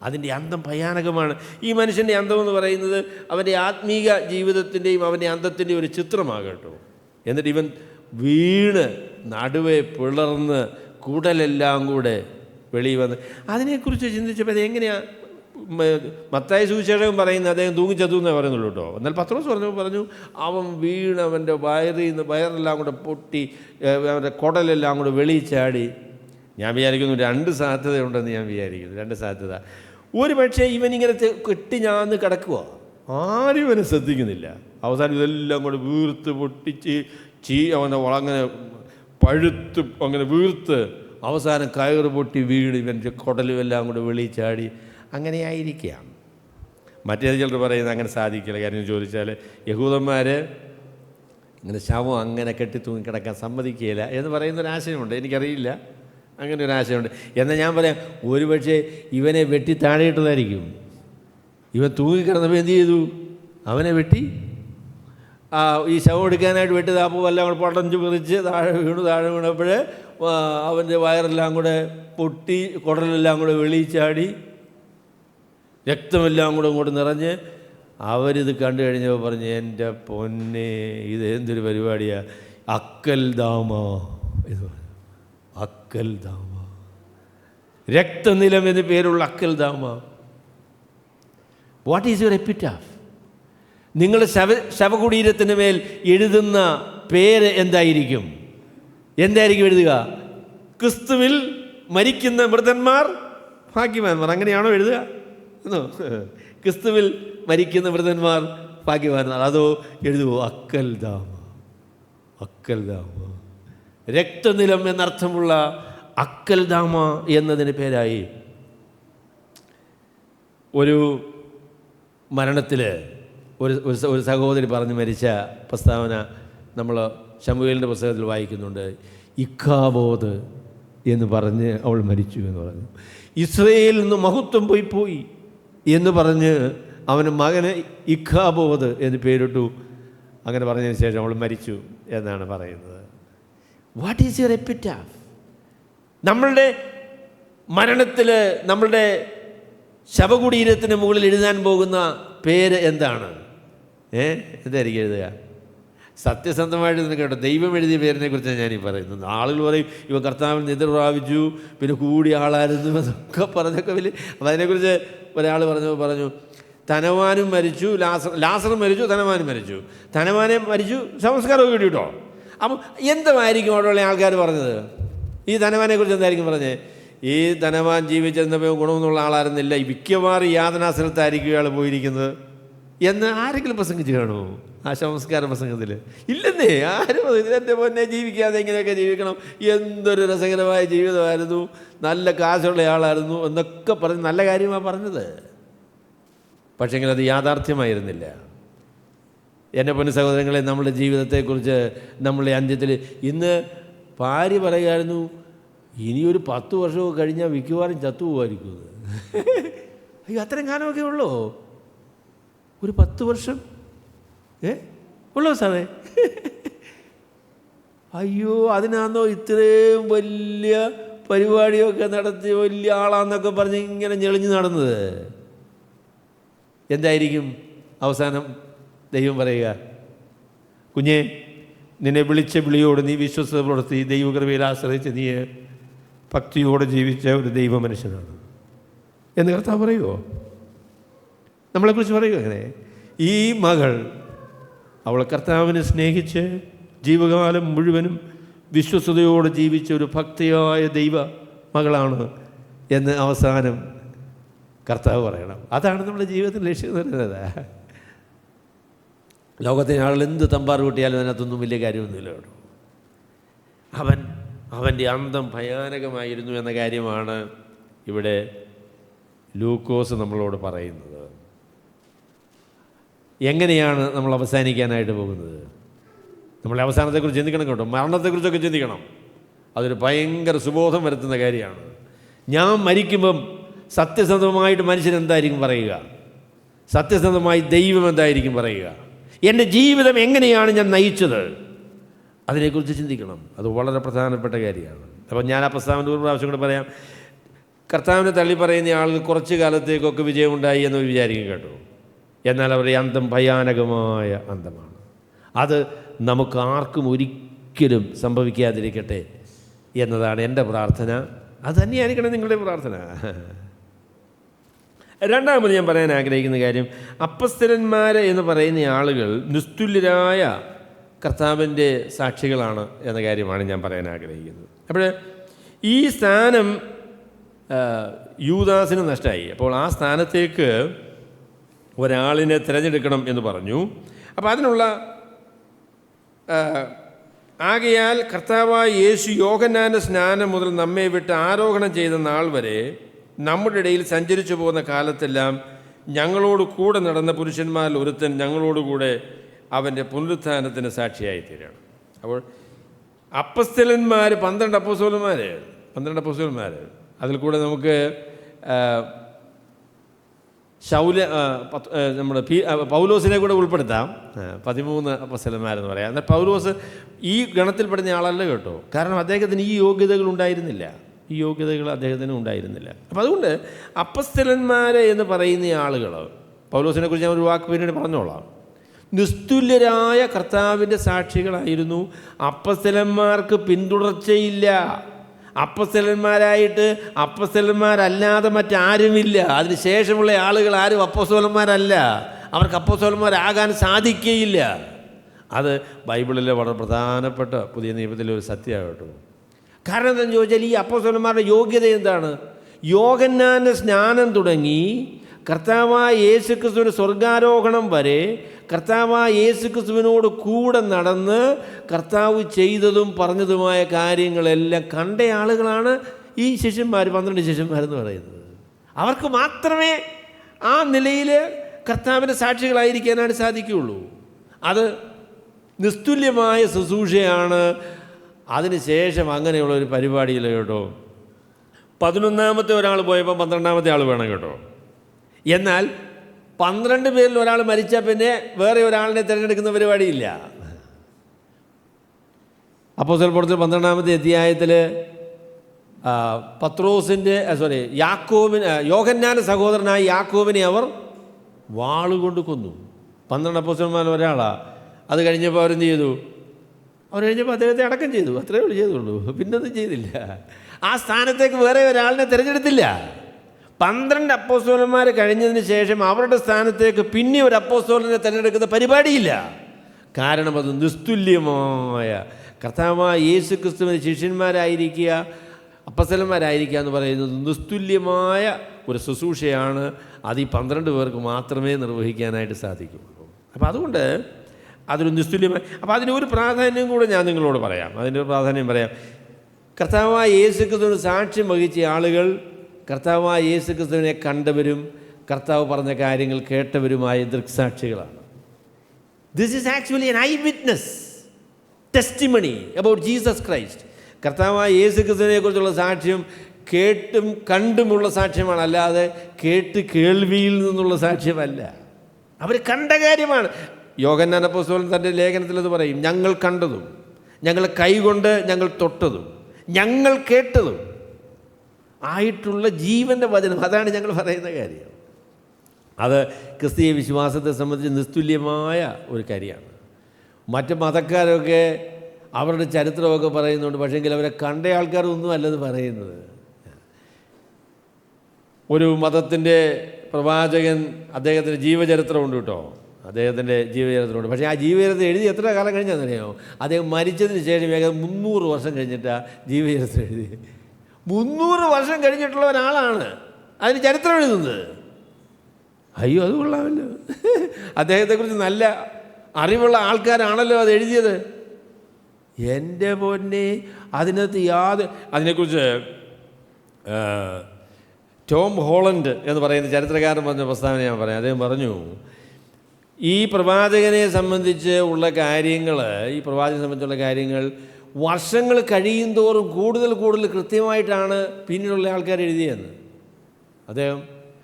അതിൻ്റെ അന്തം ഭയാനകമാണ്. ഈ മനുഷ്യൻ്റെ അന്തമെന്ന് പറയുന്നത് അവൻ്റെ ആത്മീക ജീവിതത്തിൻ്റെയും അവൻ്റെ അന്തത്തിൻ്റെയും ഒരു ചിത്രമാണ് കേട്ടോ. എന്നിട്ട് ഇവൻ വീണ് നടുവെ പിളർന്ന് കുടലെല്ലാം കൂടെ വെളിയിൽ വന്ന് അതിനെക്കുറിച്ച് ചിന്തിച്ചപ്പോൾ അതെങ്ങനെയാണ് മത്തായി സുവിശേഷം പറയുന്നത് അദ്ദേഹം തൂങ്ങിച്ചതു എന്നേ പറയുന്നുള്ളൂ കേട്ടോ. എന്നാൽ പത്രോസ് പറഞ്ഞു അവൻ വീണ് അവൻ്റെ വയറെല്ലാം കൂടെ പൊട്ടി അവൻ്റെ കുടലെല്ലാം കൂടെ വെളിയിൽ ചാടി. ഞാൻ വിചാരിക്കുന്നു 2 സാധ്യതയുണ്ടെന്ന് ഞാൻ വിചാരിക്കുന്നു. 2 സാധ്യത. ഒരു പക്ഷേ ഇവനിങ്ങനെ കെട്ടിഞ്ഞാന്ന് കിടക്കുക, ആരും ഇവനെ ശ്രദ്ധിക്കുന്നില്ല. അവസാനം ഇതെല്ലാം കൂടെ വീർത്ത് പൊട്ടിച്ച് അവനെ അങ്ങനെ പഴുത്ത് അങ്ങനെ വീർത്ത് അവസാനം കയറ് പൊട്ടി വീണ് ഇവൻ്റെ കുടലും എല്ലാം കൂടെ വെളിയിൽ ചാടി. അങ്ങനെയായിരിക്കാം. മറ്റേത് ചിലർ പറയുന്നത് അങ്ങനെ സാധിക്കില്ല. കാര്യം ചോദിച്ചാൽ യഹൂദന്മാർ ഇങ്ങനെ ശവം അങ്ങനെ കെട്ടി തൂങ്ങി കിടക്കാൻ സമ്മതിക്കുകയില്ല എന്ന് പറയുന്നൊരാശയമുണ്ട്. എനിക്കറിയില്ല, അങ്ങനെ ഒരു ആശയമുണ്ട്. എന്നാൽ ഞാൻ പറയാം, ഒരുപക്ഷെ ഇവനെ വെട്ടി താഴെയിട്ടതായിരിക്കും. ഇവൻ തൂങ്ങിക്കിടന്നപ്പോൾ എന്ത് ചെയ്തു? അവനെ വെട്ടി ഈ ശവം എടുക്കാനായിട്ട് വെട്ടിയത്. അപ്പോൾ എല്ലാം കൂടെ പൊടഞ്ച് പറിച്ച് താഴെ വീണപ്പോൾ അവൻ്റെ വയറെല്ലാം കൂടെ പൊട്ടി കുടലെല്ലാം കൂടെ വെളിയിൽ ചാടി രക്തമെല്ലാം കൂടെ ഇങ്ങോട്ട് നിറഞ്ഞ് അവരിത് കണ്ടു കഴിഞ്ഞപ്പോൾ പറഞ്ഞ്, എൻ്റെ പൊന്നെ, ഇത് എന്തൊരു പരിപാടിയാണ്, അക്കൽ ദാമ. ഇത് അക്കൽ ദാമ, രക്തനിലം എന്ന് പേരുള്ള അക്കൽ ദാമ. What is your epitaph? നിങ്ങൾ ശവകുടീരത്തിന് മേൽ എഴുതുന്ന പേര് എന്തായിരിക്കും എഴുതുക? ക്രിസ്തുവിൽ മരിക്കുന്ന മൃതന്മാർ ഭാഗ്യവാന്മാർ. അങ്ങനെയാണോ എഴുതുക? ക്രിസ്തുവിൽ മരിക്കുന്ന മൃതന്മാർ ഭാഗ്യവാന്മാർ. അതോ എഴുതുവോ അക്കൽദാമ? രക്തനിലം എന്നർത്ഥമുള്ള അക്കൽദാമ എന്നതിന് പേരായി. ഒരു മരണത്തിൽ ഒരു സഹോദരി പറഞ്ഞ് മരിച്ച പ്രസ്താവന നമ്മൾ ശമൂവേലിൻ്റെ പുസ്തകത്തിൽ വായിക്കുന്നുണ്ട്. ഇഖാബോദ് എന്ന് പറഞ്ഞ് അവൾ മരിച്ചു എന്ന് പറഞ്ഞു. ഇസ്രയേലിൽ നിന്ന് മഹത്വം പോയി എന്ന് പറഞ്ഞ് അവന് മകന് ഇഖാബോദ് എന്ന് പേരിട്ടു. അങ്ങനെ പറഞ്ഞതിന് ശേഷം അവൾ മരിച്ചു എന്നാണ് പറയുന്നത്. What is your epitaph? നമ്മളുടെ മരണത്തിൽ നമ്മളുടെ ശവകുടീരത്തിന് മുകളിൽ എഴുതാൻ പോകുന്ന പേര് എന്താണ്? എന്തായിരിക്കും എഴുതുക? സത്യസന്ധമായിട്ട് നിന്ന് കേട്ടോ, ദൈവം എഴുതിയ പേരിനെ കുറിച്ചാണ് ഞാനീ പറയുന്നത്. ആളുകൾ പറയും ഇവ കർത്താവിൽ നിദ്ര പ്രാപിച്ചു, പിന്നെ കൂടിയ ആളായിരുന്നു എന്നൊക്കെ പറഞ്ഞൊക്കെ വലിയ. അപ്പം അതിനെക്കുറിച്ച് ഒരാൾ പറഞ്ഞു ധനവാനും മരിച്ചു, ലാസറും മരിച്ചു, ധനവാനും മരിച്ചു. ധനവാനെ മരിച്ചു, സംസ്കാരമൊക്കെ കിട്ടിട്ടോ. അപ്പം എന്തായിരിക്കും അവിടെയുള്ള ആൾക്കാർ പറഞ്ഞത്? ഈ ധനവാനെ കുറിച്ച് എന്തായിരിക്കും പറഞ്ഞത്? ഈ ധനവാൻ ജീവിച്ചിരുന്നപ്പോൾ ഗുണമെന്നുള്ള ആളായിരുന്നില്ല, മിക്കവാറും യാതനാസ്ഥലത്തായിരിക്കും ഇയാൾ പോയിരിക്കുന്നത് എന്ന് ആരെങ്കിലും പ്രസംഗിച്ച് കാണുമോ ആ സംസ്കാര പ്രസംഗത്തിൽ? ഇല്ലെന്നേ. ആരും ഇതിൻ്റെ പൊന്നെ ജീവിക്കാതെ ഇങ്ങനെയൊക്കെ ജീവിക്കണം, എന്തൊരു രസകരമായ ജീവിതമായിരുന്നു, നല്ല കാശുള്ള ആളായിരുന്നു എന്നൊക്കെ പറഞ്ഞ് നല്ല കാര്യമാണ് പറഞ്ഞത്. പക്ഷേങ്കിൽ അത് യാഥാർത്ഥ്യമായിരുന്നില്ല. എൻ്റെ പൊന്നു സഹോദരങ്ങളെ, നമ്മുടെ ജീവിതത്തെക്കുറിച്ച് നമ്മളുടെ അന്ത്യത്തിൽ ഇന്ന് ഭാര്യ പറയുമായിരുന്നു, ഇനിയൊരു 10 വർഷമൊക്കെ കഴിഞ്ഞാൽ മിക്കവാറും ചത്തുപോകുമായിരിക്കും. അയ്യോ, അത്രയും കാലമൊക്കെ ഉള്ളൂ? ഒരു 10 വർഷം ഉള്ളോ സാറേ? അയ്യോ, അതിനാന്നോ ഇത്രയും വലിയ പരിപാടിയൊക്കെ നടത്തി വലിയ ആളാന്നൊക്കെ പറഞ്ഞ് ഇങ്ങനെ ഞെളിഞ്ഞ് നടന്നത്? എന്തായിരിക്കും അവസാനം? ദൈവം പറയുക, കുഞ്ഞെ, നിന്നെ വിളിച്ച വിളിയോട് നീ വിശ്വസ്തത പുലർത്തി ദൈവകൃപയിൽ ആശ്രയിച്ച് നീ ഭക്തിയോടെ ജീവിച്ച ഒരു ദൈവ മനുഷ്യനാണ് എന്ന് കർത്താവ് പറയുമോ? നമ്മളെക്കുറിച്ച് പറയുമോ അങ്ങനെ? ഈ മകൾ അവളെ കർത്താവിനെ സ്നേഹിച്ച് ജീവകാലം മുഴുവനും വിശ്വസ്തയോടെ ജീവിച്ച ഒരു ഭക്തിയായ ദൈവ മകളാണ് എന്ന് അവസാനം കർത്താവ് പറയണം. അതാണ് നമ്മുടെ ജീവിതത്തിൽ ലക്ഷ്യം എന്ന് പറയുന്നത്. ലോകത്തിലെ ആളുകൾ എന്ത് തമ്പാറ് കൂട്ടിയാലും അതിനകത്തൊന്നും വലിയ കാര്യമൊന്നുമില്ല കേട്ടോ. അവൻ്റെ അന്തം ഭയാനകമായിരുന്നു എന്ന കാര്യമാണ് ഇവിടെ ലൂക്കോസ് നമ്മളോട് പറയുന്നത്. എങ്ങനെയാണ് നമ്മൾ അവസാനിക്കാനായിട്ട് പോകുന്നത്? നമ്മളെ അവസാനത്തെക്കുറിച്ച് ചിന്തിക്കണം കേട്ടോ, മരണത്തെക്കുറിച്ചൊക്കെ ചിന്തിക്കണം. അതൊരു ഭയങ്കര സുബോധം വരുത്തുന്ന കാര്യമാണ്. ഞാൻ മരിക്കുമ്പം സത്യസന്ധമായിട്ട് മനുഷ്യൻ എന്തായിരിക്കും പറയുക? സത്യസന്ധമായി ദൈവം എന്തായിരിക്കും പറയുക? എൻ്റെ ജീവിതം എങ്ങനെയാണ് ഞാൻ നയിച്ചത്? അതിനെക്കുറിച്ച് ചിന്തിക്കണം. അത് വളരെ പ്രധാനപ്പെട്ട കാര്യമാണ്. അപ്പോൾ ഞാൻ ആ പ്രസ്താവന ഒരു പ്രാവശ്യം കൂടെ പറയാം. കർത്താവിനെ തള്ളി പറയുന്ന ആളുകൾ കുറച്ച് കാലത്തേക്കൊക്കെ വിജയമുണ്ടായി എന്ന് വിചാരിക്കും കേട്ടോ. എന്നാൽ അവരുടെ അന്തം ഭയാനകമായ അന്തമാണ്. അത് നമുക്ക് ആർക്കും ഒരിക്കലും സംഭവിക്കാതിരിക്കട്ടെ എന്നതാണ് എൻ്റെ പ്രാർത്ഥന. അത് തന്നെയായിരിക്കണം നിങ്ങളുടെ പ്രാർത്ഥന. രണ്ടാമത് ഞാൻ പറയാൻ ആഗ്രഹിക്കുന്ന കാര്യം, അപ്പസ്തലന്മാർ എന്ന് പറയുന്ന ആളുകൾ നിസ്തുല്യരായ കർത്താവിൻ്റെ സാക്ഷികളാണ് എന്ന കാര്യമാണ് ഞാൻ പറയാൻ ആഗ്രഹിക്കുന്നത്. അപ്പോൾ ഈ സ്ഥാനം യൂദാസിന് നഷ്ടമായി. അപ്പോൾ ആ സ്ഥാനത്തേക്ക് ഒരാളിനെ തിരഞ്ഞെടുക്കണം എന്ന് പറഞ്ഞു. അപ്പോൾ അതിനുള്ള ആകയാൽ കർത്താവായ യേശു യോഹന്നാൻ്റെ സ്നാനം മുതൽ നമ്മെ വിട്ട് ആരോഹണം ചെയ്ത നാൾ വരെ നമ്മുടെ ഇടയിൽ സഞ്ചരിച്ചു പോകുന്ന കാലത്തെല്ലാം ഞങ്ങളോട് കൂടെ നടന്ന പുരുഷന്മാരിൽ ഒരുത്തൻ ഞങ്ങളോടുകൂടെ അവൻ്റെ പുനരുത്ഥാനത്തിന് സാക്ഷിയായി തീരുകയാണ്. അപ്പോൾ അപ്പസ്തലന്മാർ 12 അപ്പോസ്തലന്മാർ അതിൽ കൂടെ നമുക്ക് നമ്മുടെ പൗലോസിനെ കൂടെ ഉൾപ്പെടുത്താം. 13 അപ്പോസ്തലന്മാരെന്ന് പറയാം. എന്നാൽ പൗലോസ് ഈ ഗണത്തിൽപ്പെടുന്ന ആളല്ല കേട്ടോ. കാരണം അദ്ദേഹത്തിന് ഈ യോഗ്യതകൾ ഉണ്ടായിരുന്നില്ല. അപ്പം അതുകൊണ്ട് അപ്പസ്തലന്മാർ എന്ന് പറയുന്ന ആളുകൾ, പൗലോസിനെ കുറിച്ച് ഞാൻ ഒരു വാക്ക് പിന്നീട് പറഞ്ഞോളാം, നിസ്തുല്യരായ കർത്താവിൻ്റെ സാക്ഷികളായിരുന്നു. അപ്പസ്തലന്മാർക്ക് പിന്തുടർച്ചയില്ല. അപ്പസ്തലന്മാരായിട്ട് അപ്പസ്തലന്മാരല്ലാതെ മറ്റാരുമില്ല. അതിന് ശേഷമുള്ള ആളുകൾ ആരും അപ്പോസ്തലന്മാരല്ല. അവർക്ക് അപ്പോസ്തലന്മാരാകാൻ സാധിക്കുകയില്ല. അത് ബൈബിളിലെ വളരെ പ്രധാനപ്പെട്ട പുതിയ നിയമത്തിലെ ഒരു സത്യമാണ് കേട്ടോ. കാരണം എന്താണെന്ന് ചോദിച്ചാൽ ഈ അപ്പോസ്തലന്മാരുടെ യോഗ്യത എന്താണ്? യോഹന്നാൻ്റെ സ്നാനം തുടങ്ങി കർത്താവായ യേശുക്രിസ്തുവിൻ്റെ സ്വർഗാരോഹണം വരെ കർത്താവായ യേശുക്രിസ്തുവിനോട് കൂടെ നടന്ന് കർത്താവ് ചെയ്തതും പറഞ്ഞതുമായ കാര്യങ്ങളെല്ലാം കണ്ട ആളുകളാണ് ഈ ശിഷ്യന്മാർ, 12 ശിഷ്യന്മാരെന്ന് പറയുന്നത്. അവർക്ക് മാത്രമേ ആ നിലയിൽ കർത്താവിൻ്റെ സാക്ഷികളായിരിക്കാനായിട്ട് സാധിക്കുകയുള്ളൂ. അത് നിസ്തുല്യമായ ശുശ്രൂഷയാണ്. അതിനുശേഷം അങ്ങനെയുള്ള ഒരു പരിപാടിയില്ല കേട്ടോ. 11ാമത്തെ ഒരാൾ പോയപ്പോൾ 12ാമത്തെ ആൾ വേണം കേട്ടോ. എന്നാൽ 12 പേരിൽ ഒരാൾ മരിച്ചാൽ പിന്നെ വേറെ ഒരാളിനെ തിരഞ്ഞെടുക്കുന്ന പരിപാടിയില്ല. അപ്പോസ്തലപ്രവൃത്തികൾ 12ാമത്തെ അധ്യായത്തിൽ യോഹന്നാന്റെ സഹോദരനായ യാക്കോബിനെ അവർ വാളുകൊണ്ട് കൊന്നു. 12 അപ്പോസ്തലന്മാരിൽ ഒരാളാണ്. അത് കഴിഞ്ഞപ്പോൾ അവരെന്ത് ചെയ്തു? അദ്ദേഹത്തെ അടക്കം ചെയ്തു. അത്രയേ ഉള്ളൂ ചെയ്തുള്ളൂ, പിന്നൊന്നും ചെയ്തില്ല. ആ സ്ഥാനത്തേക്ക് വേറെ ഒരാളിനെ തിരഞ്ഞെടുത്തില്ല. 12 അപ്പോസ്തലന്മാർ കഴിഞ്ഞതിന് ശേഷം അവരുടെ സ്ഥാനത്തേക്ക് പിന്നെ ഒരു അപ്പോസ്തലനെ തിരഞ്ഞെടുക്കുന്ന പരിപാടിയില്ല. കാരണം അത് നിസ്തുല്യമായ കർത്താവായ യേശു ക്രിസ്തുവിന് ശിഷ്യന്മാരായിരിക്കുക, അപ്പോസ്തലന്മാരായിരിക്കുക എന്ന് പറയുന്നത് നിസ്തുല്യമായ ഒരു ശുശ്രൂഷയാണ്. അത് ഈ 12 പേർക്ക് മാത്രമേ നിർവഹിക്കാനായിട്ട് സാധിക്കുകയുള്ളൂ. അപ്പോൾ അതുകൊണ്ട് അതൊരു നിസ്തുല്യമായ, അപ്പോൾ അതിനൊരു പ്രാധാന്യം കൂടെ ഞാൻ നിങ്ങളോട് പറയാം. അതിൻ്റെ ഒരു പ്രാധാന്യം പറയാം. കർത്താവായ യേശു ക്രിസ്തുവിന് സാക്ഷ്യം വഹിച്ച ആളുകൾ കർത്താവായ യേശു ക്രിസ്തുവിനെ കണ്ടവരും കർത്താവ് പറഞ്ഞ കാര്യങ്ങൾ കേട്ടവരുമായ ദൃക്സാക്ഷികളാണ്. This is actually an eyewitness testimony about Jesus Christ. കർത്താവായ യേശു ക്രിസ്തുവിനെ കുറിച്ചുള്ള സാക്ഷ്യം കേട്ടും കണ്ടുമുള്ള സാക്ഷ്യമാണ്, അല്ലാതെ കേട്ട് കേൾവിയിൽ നിന്നുള്ള സാക്ഷ്യമല്ല. അവർ കണ്ട കാര്യമാണ്. യോഹന്നാൻ അപ്പോസ്തലൻ തൻ്റെ ലേഖനത്തിൽ അത് പറയും, ഞങ്ങൾ കണ്ടതും ഞങ്ങൾ കൈകൊണ്ട് ഞങ്ങൾ തൊട്ടതും ഞങ്ങൾ കേട്ടതും ആയിട്ടുള്ള ജീവൻ്റെ വചനം, അതാണ് ഞങ്ങൾ പറയുന്ന കാര്യം. അത് ക്രിസ്തീയ വിശ്വാസത്തെ സംബന്ധിച്ച് നിസ്തുല്യമായ ഒരു കാര്യമാണ്. മറ്റ് മതക്കാരൊക്കെ അവരുടെ ചരിത്രമൊക്കെ പറയുന്നുണ്ട്, പക്ഷേങ്കിൽ അവരെ കണ്ട ആൾക്കാരൊന്നും അല്ലത് പറയുന്നത്. ഒരു മതത്തിൻ്റെ പ്രവാചകൻ, അദ്ദേഹത്തിൻ്റെ ജീവചരിത്രമുണ്ട് കേട്ടോ, അദ്ദേഹത്തിൻ്റെ ജീവചരിത്രമുണ്ട്. പക്ഷേ ആ ജീവചരിത്രം എഴുതി എത്ര കാലം കഴിഞ്ഞാണെന്നറിയാമോ? അദ്ദേഹം മരിച്ചതിന് ശേഷം ഏകദേശം 300 വർഷം കഴിഞ്ഞിട്ടാണ് ജീവചരിത്രം എഴുതി. 300 വർഷം കഴിഞ്ഞിട്ടുള്ള ഒരാളാണ് അതിന് ചരിത്രം എഴുതുന്നത്. അയ്യോ, അത് കൊള്ളാമല്ലോ. അദ്ദേഹത്തെക്കുറിച്ച് നല്ല അറിവുള്ള ആൾക്കാരാണല്ലോ അത് എഴുതിയത്. എൻ്റെ പൊന്നെ, അതിനകത്ത് അതിനെക്കുറിച്ച് ടോം ഹോളണ്ട് എന്ന് പറയുന്ന ചരിത്രകാരൻ പറഞ്ഞ പ്രസ്താവന ഞാൻ പറയാം. അദ്ദേഹം പറഞ്ഞു, ഈ പ്രവാചകനെ സംബന്ധിച്ച് ഉള്ള കാര്യങ്ങൾ, ഈ പ്രവാചകനെ സംബന്ധിച്ചുള്ള കാര്യങ്ങൾ വർഷങ്ങൾ കഴിയും തോറും കൂടുതൽ കൃത്യമായിട്ടാണ് പിന്നീടുള്ള ആൾക്കാർ എഴുതിയെന്ന്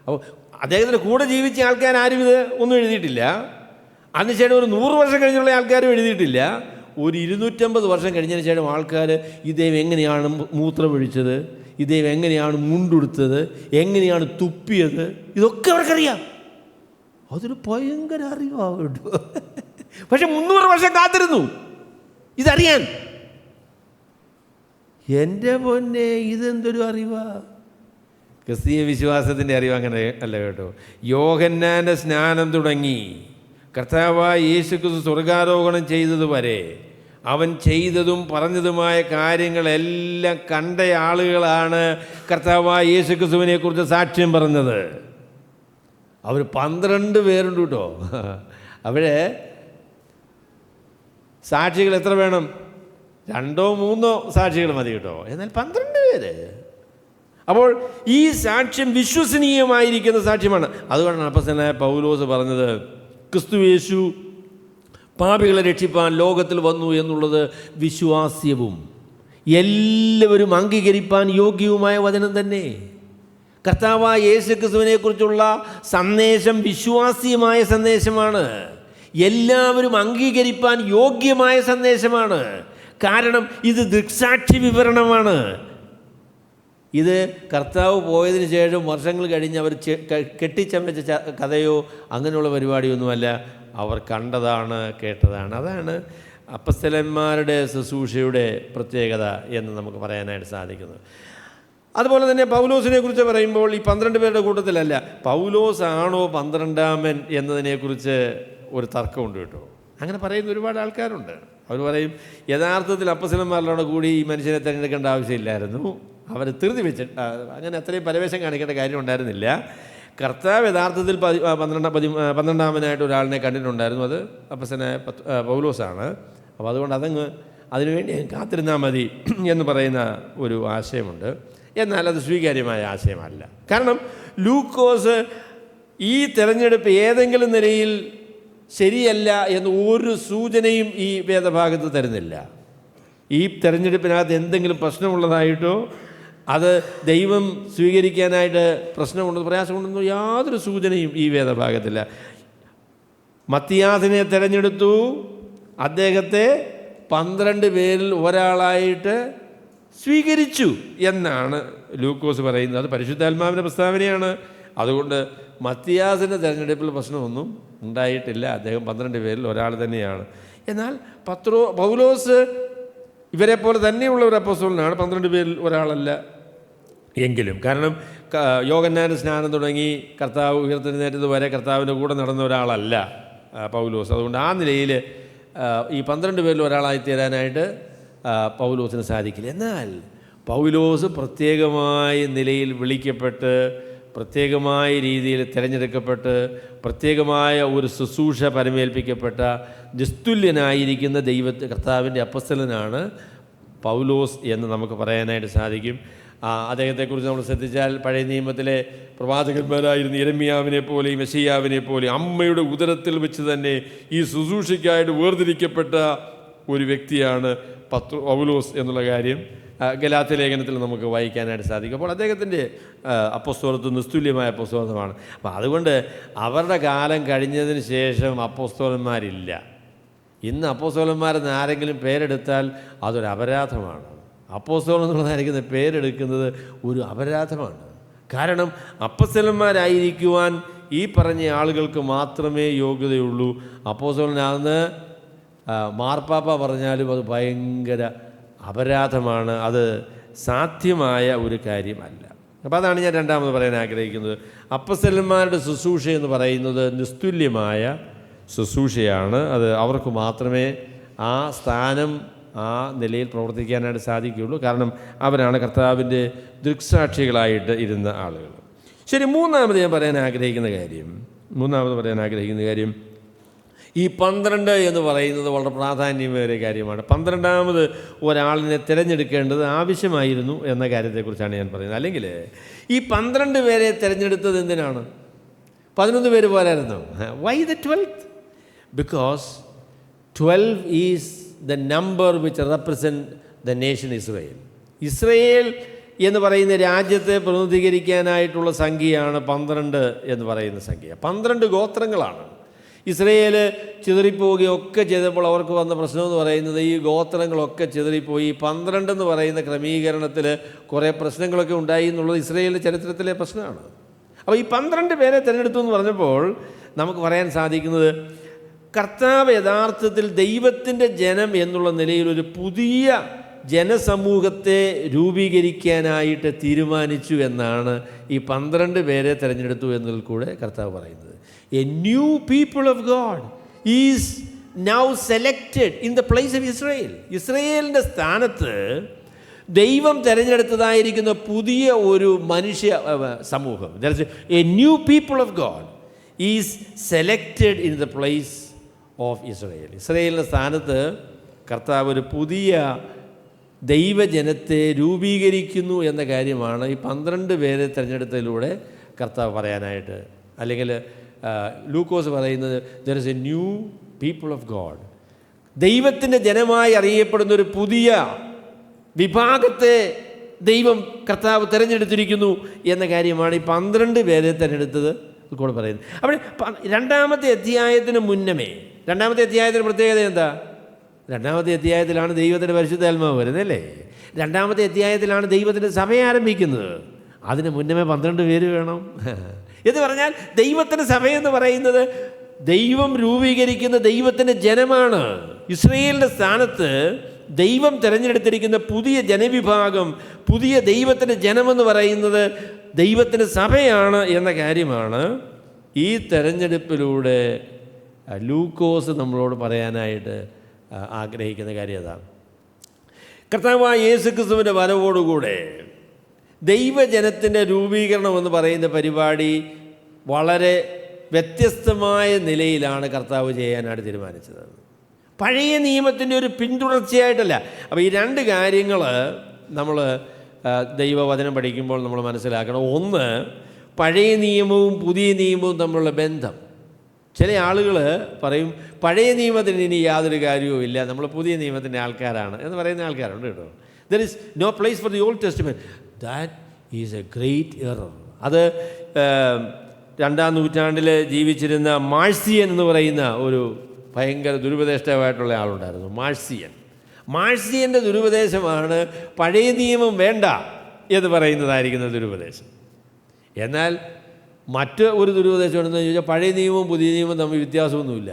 അപ്പോൾ അദ്ദേഹത്തിൻ്റെ കൂടെ ജീവിച്ച ആൾക്കാർ ആരും ഇത് ഒന്നും എഴുതിയിട്ടില്ല. അതിനുശേഷം ഒരു 100 വർഷം കഴിഞ്ഞുള്ള ആൾക്കാരും എഴുതിയിട്ടില്ല. ഒരു 250 വർഷം കഴിഞ്ഞതിന് ശേഷം ആൾക്കാർ ഇദ്ദേഹം എങ്ങനെയാണ് മൂത്രമൊഴിച്ചത്, ഇദ്ദേഹം എങ്ങനെയാണ് മുണ്ടുടുത്തത്, എങ്ങനെയാണ് തുപ്പിയത്, ഇതൊക്കെ അവർക്കറിയാം. അതൊരു ഭയങ്കര അറിവാകും. പക്ഷെ 300 വർഷം കാത്തിരുന്നു ഇതറിയാൻ. എൻ്റെ പൊന്നെ, ഇതെന്തൊരു അറിവാ! ക്രിസ്തീയ വിശ്വാസത്തിൻ്റെ അറിവ് അങ്ങനെ അല്ല കേട്ടോ. യോഹന്നാൻ്റെ സ്നാനം തുടങ്ങി കർത്താവായ യേശു ക്രിസ്തു സ്വർഗാരോഹണം ചെയ്തതുവരെ അവൻ ചെയ്തതും പറഞ്ഞതുമായ കാര്യങ്ങളെല്ലാം കണ്ട ആളുകളാണ് കർത്താവായ യേശു ക്രിസ്തുവിനെ കുറിച്ച് സാക്ഷ്യം പറഞ്ഞത്. അവർ 12 പേരുണ്ട് കേട്ടോ. അവിടെ സാക്ഷികൾ എത്ര വേണം? 2 3 സാക്ഷികൾ മതി കേട്ടോ. എന്നാൽ 12 പേര്. അപ്പോൾ ഈ സാക്ഷ്യം വിശ്വസനീയമായിരിക്കുന്ന സാക്ഷ്യമാണ്. അതുകൊണ്ടാണ് അപ്പോസ്തലനായ പൗലോസ് പറഞ്ഞത്, ക്രിസ്തു യേശു പാപികളെ രക്ഷിപ്പാൻ ലോകത്തിൽ വന്നു എന്നുള്ളത് വിശ്വാസ്യവും എല്ലാവരും അംഗീകരിപ്പാൻ യോഗ്യവുമായ വചനം തന്നെ. കർത്താവായ യേശു ക്രിസ്തുവിനെക്കുറിച്ചുള്ള സന്ദേശം വിശ്വാസ്യമായ സന്ദേശമാണ്, എല്ലാവരും അംഗീകരിപ്പാൻ യോഗ്യമായ സന്ദേശമാണ്. കാരണം ഇത് ദൃക്സാക്ഷി വിവരണമാണ്. ഇത് കർത്താവ് പോയതിന് ശേഷം വർഷങ്ങൾ കഴിഞ്ഞ് അവർ കെട്ടിച്ചമച്ച കഥയോ അങ്ങനെയുള്ള പരിപാടിയൊന്നുമല്ല. അവർ കണ്ടതാണ്, കേട്ടതാണ്. അതാണ് അപ്പോസ്തലന്മാരുടെ ശുശ്രൂഷയുടെ പ്രത്യേകത എന്ന് നമുക്ക് പറയാനായിട്ട് സാധിക്കുന്നത്. അതുപോലെ തന്നെ പൗലോസിനെ കുറിച്ച് പറയുമ്പോൾ ഈ 12 പേരുടെ കൂട്ടത്തിലല്ല, പൗലോസ് ആണോ 12ാമൻ എന്നതിനെക്കുറിച്ച് ഒരു തർക്കമുണ്ട് കേട്ടോ. അങ്ങനെ പറയുന്ന ഒരുപാട് ആൾക്കാരുണ്ട്. അവർ പറയും യഥാർത്ഥത്തിൽ അപ്പസ്തലന്മാരുടെ കൂടി ഈ മനുഷ്യനെ തിരഞ്ഞെടുക്കേണ്ട ആവശ്യമില്ലായിരുന്നു, അവർ ധൃതി വെച്ച് അങ്ങനെ അത്രയും പരവേശം കാണിക്കേണ്ട കാര്യം ഉണ്ടായിരുന്നില്ല. കർത്താവ് യഥാർത്ഥത്തിൽ 12ാമനായിട്ട് ഒരാളിനെ കണ്ടിട്ടുണ്ടായിരുന്നു, അത് അപ്പസ്തലനായ പൗലോസാണ്. അപ്പോൾ അതുകൊണ്ട് അതിനുവേണ്ടി കാത്തിരുന്നാൽ മതി എന്ന് പറയുന്ന ഒരു ആശയമുണ്ട്. എന്നാൽ അത് സ്വീകാര്യമായ ആശയമല്ല. കാരണം ലൂക്കോസ് ഈ തെരഞ്ഞെടുപ്പ് ഏതെങ്കിലും നിലയിൽ ശരിയല്ല എന്ന് ഒരു സൂചനയും ഈ വേദഭാഗത്ത് തരുന്നില്ല. ഈ തെരഞ്ഞെടുപ്പിനകത്ത് എന്തെങ്കിലും പ്രശ്നമുള്ളതായിട്ടോ അത് ദൈവം സ്വീകരിക്കാനായിട്ട് പ്രയാസമുണ്ടെന്നോ യാതൊരു സൂചനയും ഈ വേദഭാഗത്തില്ല. മത്തിയാസിനെ തിരഞ്ഞെടുത്തു, അദ്ദേഹത്തെ 12 പേരിൽ ഒരാളായിട്ട് സ്വീകരിച്ചു എന്നാണ് ലൂക്കോസ് പറയുന്നത്. അത് പരിശുദ്ധാത്മാവിൻ്റെ പ്രസ്താവനയാണ്. അതുകൊണ്ട് മത്തിയാസിൻ്റെ തിരഞ്ഞെടുപ്പിൽ പ്രശ്നമൊന്നും ഉണ്ടായിട്ടില്ല. അദ്ദേഹം 12 പേരിൽ ഒരാൾ തന്നെയാണ്. എന്നാൽ പൗലോസ് ഇവരെ പോലെ തന്നെയുള്ള ഒരു അപ്പോസ്തലനാണ്, 12 പേരിൽ ഒരാളല്ല എങ്കിലും. കാരണം യോഹന്നാന്റെ സ്നാനം തുടങ്ങി കർത്താവ് ഉയർത്തെഴുന്നേറ്റത് വരെ കർത്താവിൻ്റെ കൂടെ നടന്ന ഒരാളല്ല പൗലോസ്. അതുകൊണ്ട് ആ നിലയിൽ ഈ 12 പേരിൽ ഒരാളായി തീരാനായിട്ട് പൗലോസിന് സാധിക്കില്ല. എന്നാൽ പൗലോസ് പ്രത്യേകമായ നിലയിൽ വിളിക്കപ്പെട്ട്, പ്രത്യേകമായ രീതിയിൽ തിരഞ്ഞെടുക്കപ്പെട്ട്, പ്രത്യേകമായ ഒരു ശുശ്രൂഷ പരമേൽപ്പിക്കപ്പെട്ട നിസ്തുല്യനായിരിക്കുന്ന കർത്താവിൻ്റെ അപ്പസ്തലനാണ് പൗലോസ് എന്ന് നമുക്ക് പറയാനായിട്ട് സാധിക്കും. അദ്ദേഹത്തെക്കുറിച്ച് നമ്മൾ ശ്രദ്ധിച്ചാൽ പഴയ നിയമത്തിലെ പ്രവാചകന്മാരായിരുന്ന യിരെമ്യാവിനെ പോലെയും യെശയ്യാവിനെ പോലെയും അമ്മയുടെ ഉദരത്തിൽ വെച്ച് തന്നെ ഈ ശുശ്രൂഷയ്ക്കായിട്ട് വേർതിരിക്കപ്പെട്ട ഒരു വ്യക്തിയാണ് പൗലോസ് എന്നുള്ള കാര്യം ഗലാത്യ ലേഖനത്തിൽ നമുക്ക് വായിക്കാനായിട്ട് സാധിക്കും. അപ്പോൾ അദ്ദേഹത്തിൻ്റെ അപ്പോസ്തലത്വം നിസ്തുല്യമായ അപ്പോസ്തലത്വമാണ്. അപ്പോൾ അതുകൊണ്ട് അവരുടെ കാലം കഴിഞ്ഞതിന് ശേഷം അപ്പോസ്തലന്മാരില്ല. ഇന്ന് അപ്പോസ്തലന്മാരെന്ന് ആരെങ്കിലും പേരെടുത്താൽ അതൊരു അപരാധമാണ്. അപ്പോസ്തലൻ എന്നുള്ളതായിരിക്കുന്ന പേരെടുക്കുന്നത് ഒരു അപരാധമാണ്. കാരണം അപ്പോസ്തലന്മാരായിരിക്കുവാൻ ഈ പറഞ്ഞ ആളുകൾക്ക് മാത്രമേ യോഗ്യതയുള്ളൂ. അപ്പോസ്തലനാണെന്ന് മാർപ്പാപ്പ പറഞ്ഞാലും അത് ഭയങ്കര അപരാധമാണ്, അത് സാധ്യമായ ഒരു കാര്യമല്ല. അപ്പോൾ അതാണ് ഞാൻ രണ്ടാമത് പറയാൻ ആഗ്രഹിക്കുന്നത്. അപ്പോസ്തലന്മാരുടെ ശുശ്രൂഷ എന്ന് പറയുന്നത് നിസ്തുല്യമായ ശുശ്രൂഷയാണ്. അത് അവർക്ക് മാത്രമേ ആ സ്ഥാനം ആ നിലയിൽ പ്രവർത്തിക്കാനായിട്ട് സാധിക്കുകയുള്ളൂ. കാരണം അവരാണ് കർത്താവിൻ്റെ ദൃക്സാക്ഷികളായിട്ട് ഇരുന്ന ആളുകൾ. ശരി, മൂന്നാമത് പറയാൻ ആഗ്രഹിക്കുന്ന കാര്യം ഈ 12 എന്ന് പറയുന്നത് വളരെ പ്രാധാന്യമേറിയ കാര്യമാണ്. 12ാമത് ഒരാളിനെ തിരഞ്ഞെടുക്കേണ്ടത് ആവശ്യമായിരുന്നു എന്ന കാര്യത്തെക്കുറിച്ചാണ് ഞാൻ പറയുന്നത്. അല്ലെങ്കിൽ ഈ 12 പേരെ തിരഞ്ഞെടുത്തത് എന്തിനാണ്? 11 പേര് പോരായിരുന്നു. Why the 12th? Because 12 is the number which represent the nation Israel. Israel എന്ന് പറയുന്ന രാജ്യത്തെ പ്രതിനിധീകരിക്കാനായിട്ടുള്ള സംഖ്യയാണ് 12 എന്ന് പറയുന്ന സംഖ്യ. 12 ഗോത്രങ്ങളാണ്. ഇസ്രയേൽ ചിതറിപ്പോവുകയൊക്കെ ചെയ്തപ്പോൾ അവർക്ക് വന്ന പ്രശ്നമെന്ന് പറയുന്നത് ഈ ഗോത്രങ്ങളൊക്കെ ചിതറിപ്പോയി. 12 എന്ന് പറയുന്ന ക്രമീകരണത്തിൽ കുറേ പ്രശ്നങ്ങളൊക്കെ ഉണ്ടായി എന്നുള്ളത് ഇസ്രയേലിൻ്റെ ചരിത്രത്തിലെ പ്രശ്നമാണ്. അപ്പോൾ ഈ 12 പേരെ തിരഞ്ഞെടുത്തു എന്ന് പറഞ്ഞപ്പോൾ നമുക്ക് പറയാൻ സാധിക്കുന്നത് കർത്താവ് യഥാർത്ഥത്തിൽ ദൈവത്തിൻ്റെ ജനം എന്നുള്ള നിലയിൽ ഒരു പുതിയ ജനസമൂഹത്തെ രൂപീകരിക്കാനായിട്ട് തീരുമാനിച്ചു എന്നാണ് ഈ 12 പേരെ തിരഞ്ഞെടുത്തു എന്നതിൽ കൂടെ കർത്താവ് പറയുന്നത്. A new people of God is now selected in the place of Israel. ഇസ്രയേലിൻ്റെ സ്ഥാനത്ത് ദൈവം തിരഞ്ഞെടുത്തതായിരിക്കുന്ന പുതിയ ഒരു മനുഷ്യ സമൂഹം, a new people of God is selected in the place of Israel. ഇസ്രയേലിൻ്റെ സ്ഥാനത്ത് കർത്താവ് ഒരു പുതിയ ദൈവജനത്തെ രൂപീകരിക്കുന്നു എന്ന കാര്യമാണ് ഈ 12 പേരെ തിരഞ്ഞെടുത്തതിലൂടെ കർത്താവ് പറയാനായിട്ട്, അല്ലെങ്കിൽ ലൂക്കോസ് പറയുന്നത് there is a new people of God. ദൈവത്തിൻ്റെ ജനമായി അറിയപ്പെടുന്ന ഒരു പുതിയ വിഭാഗത്തെ ദൈവം കർത്താവ് തിരഞ്ഞെടുത്തിരിക്കുന്നു എന്ന കാര്യമാണ് ഈ 12 പേരെ തിരഞ്ഞെടുത്തത് കൂടെ പറയുന്നത്. അപ്പോൾ 2ാമത്തെ അധ്യായത്തിന് മുന്നമേ, 2ാമത്തെ അധ്യായത്തിൻ്റെ പ്രത്യേകത എന്താ? 2ാമത്തെ അധ്യായത്തിലാണ് ദൈവത്തിൻ്റെ പരിശുദ്ധാത്മാവ് വരുന്നതല്ലേ. 2ാമത്തെ അധ്യായത്തിലാണ് ദൈവത്തിൻ്റെ സഭ ആരംഭിക്കുന്നത്. അതിന് മുന്നമേ 12 പേര് വേണം എന്ന് പറഞ്ഞാൽ ദൈവത്തിൻ്റെ സഭയെന്ന് പറയുന്നത് ദൈവം രൂപീകരിക്കുന്ന ദൈവത്തിൻ്റെ ജനമാണ്. ഇസ്രയേലിൻ്റെ സ്ഥാനത്ത് ദൈവം തിരഞ്ഞെടുത്തിരിക്കുന്ന പുതിയ ജനവിഭാഗം, പുതിയ ദൈവത്തിൻ്റെ ജനമെന്ന് പറയുന്നത് ദൈവത്തിൻ്റെ സഭയാണ് എന്ന കാര്യമാണ് ഈ തെരഞ്ഞെടുപ്പിലൂടെ ലൂക്കോസ് നമ്മളോട് പറയാനായിട്ട് ആഗ്രഹിക്കുന്ന കാര്യം അതാണ്. കർത്താവായ യേശുക്രിസ്തുവിൻ്റെ വരവോടുകൂടെ ദൈവജനത്തിൻ്റെ രൂപീകരണം എന്ന് പറയുന്ന പരിപാടി വളരെ വ്യത്യസ്തമായ നിലയിലാണ് കർത്താവ് ചെയ്യാനായിട്ട് തീരുമാനിച്ചത്. പഴയ നിയമത്തിൻ്റെ ഒരു പിന്തുടർച്ചയായിട്ടല്ല. അപ്പോൾ ഈ രണ്ട് കാര്യങ്ങൾ നമ്മൾ ദൈവവചനം പഠിക്കുമ്പോൾ നമ്മൾ മനസ്സിലാക്കണം. ഒന്ന്, പഴയ നിയമവും പുതിയ നിയമവും തമ്മിലുള്ള ബന്ധം. ചില ആളുകൾ പറയും പഴയ നിയമത്തിന് ഇനി യാതൊരു കാര്യവുമില്ല, നമ്മൾ പുതിയ നിയമത്തിൻ്റെ ആൾക്കാരാണ് എന്ന് പറയുന്ന ആൾക്കാരുണ്ട് കേട്ടോ. There is no place for the old testament. That is a great error. അത് 2-ാം നൂറ്റാണ്ടിൽ ജീവിച്ചിരുന്ന മാഴ്സിയൻ എന്ന് പറയുന്ന ഒരു ഭയങ്കര ദുരുപദേഷ്ടാവായിട്ടുള്ള ആളുണ്ടായിരുന്നു. മാഴ്സിയൻ്റെ ദുരുപദേശമാണ് പഴയ നിയമം വേണ്ട എന്ന് പറയുന്നതായിരിക്കുന്ന ദുരുപദേശം. എന്നാൽ മറ്റ് ഒരു ദുരുപദേശം ഉണ്ടെന്ന് ചോദിച്ചാൽ പഴയ നിയമവും പുതിയ നിയമവും തമ്മിൽ വ്യത്യാസമൊന്നുമില്ല.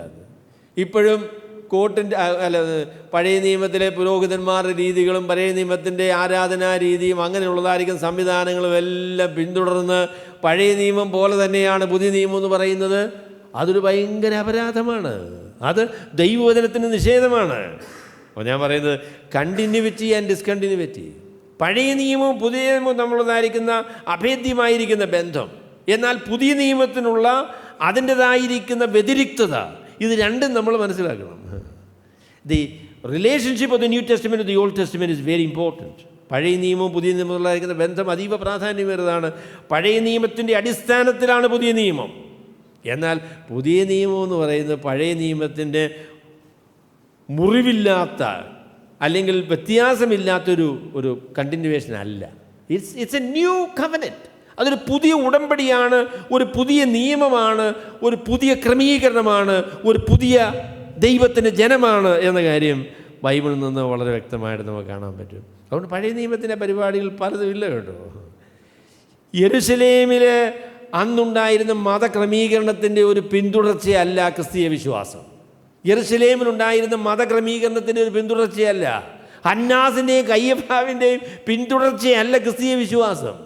ഇപ്പോഴും പഴയ നിയമത്തിലെ പുരോഹിതന്മാരുടെ രീതികളും പഴയ നിയമത്തിൻ്റെ ആരാധനാ രീതിയും അങ്ങനെയുള്ളതായിരിക്കും സംവിധാനങ്ങളും എല്ലാം പിന്തുടർന്ന് പഴയ നിയമം പോലെ തന്നെയാണ് പുതിയ നിയമം എന്ന് പറയുന്നത്. അതൊരു ഭയങ്കര അപരാധമാണ്. അത് ദൈവവചനത്തിന് നിഷേധമാണ്. അപ്പോൾ ഞാൻ പറയുന്നത് കണ്ടിന്യൂവിറ്റി ആൻഡ് ഡിസ്കണ്ടിന്യൂവിറ്റി, പഴയ നിയമവും പുതിയ നിയമവും തമ്മിലുള്ളതായിരിക്കുന്ന അഭേദ്യമായിരിക്കുന്ന ബന്ധം, എന്നാൽ പുതിയ നിയമത്തിനുള്ള അതിൻ്റെതായിരിക്കുന്ന വ്യതിരിക്തത, ഇത് രണ്ടും നമ്മൾ മനസ്സിലാക്കണം. The relationship of the new testament the old testament is very important. പഴയ നിയമവും പുതിയ നിയമത്തിലുള്ളതായിരിക്കുന്ന ബന്ധം അതീവ പ്രാധാന്യമേറിയതാണ്. പഴയ നിയമത്തിൻ്റെ അടിസ്ഥാനത്തിലാണ് പുതിയ നിയമം. എന്നാൽ പുതിയ നിയമം എന്ന് പറയുന്നത് പഴയ നിയമത്തിൻ്റെ മുറിവില്ലാത്ത അല്ലെങ്കിൽ വ്യത്യാസമില്ലാത്തൊരു കണ്ടിന്യൂവേഷൻ അല്ല. It's A new covenant. അതൊരു പുതിയ ഉടമ്പടിയാണ്, ഒരു പുതിയ നിയമമാണ്, ഒരു പുതിയ ക്രമീകരണമാണ്, ഒരു പുതിയ ദൈവത്തിൻ്റെ ജനമാണ് എന്ന കാര്യം ബൈബിളിൽ നിന്ന് വളരെ വ്യക്തമായിട്ട് നമുക്ക് കാണാൻ പറ്റും. അതുകൊണ്ട് പഴയ നിയമത്തിൻ്റെ പരിപാടികൾ പലതും ഇല്ല കേട്ടോ. യെരുശലേമിൽ അന്നുണ്ടായിരുന്ന മതക്രമീകരണത്തിൻ്റെ ഒരു പിന്തുടർച്ചയല്ല ക്രിസ്തീയ വിശ്വാസം. യെരുശലേമിലുണ്ടായിരുന്ന മതക്രമീകരണത്തിൻ്റെ ഒരു പിന്തുടർച്ചയല്ല, ഹന്നാസിൻ്റെയും കയ്യഫാവിൻ്റെയും പിന്തുടർച്ചയല്ല ക്രിസ്തീയ വിശ്വാസം.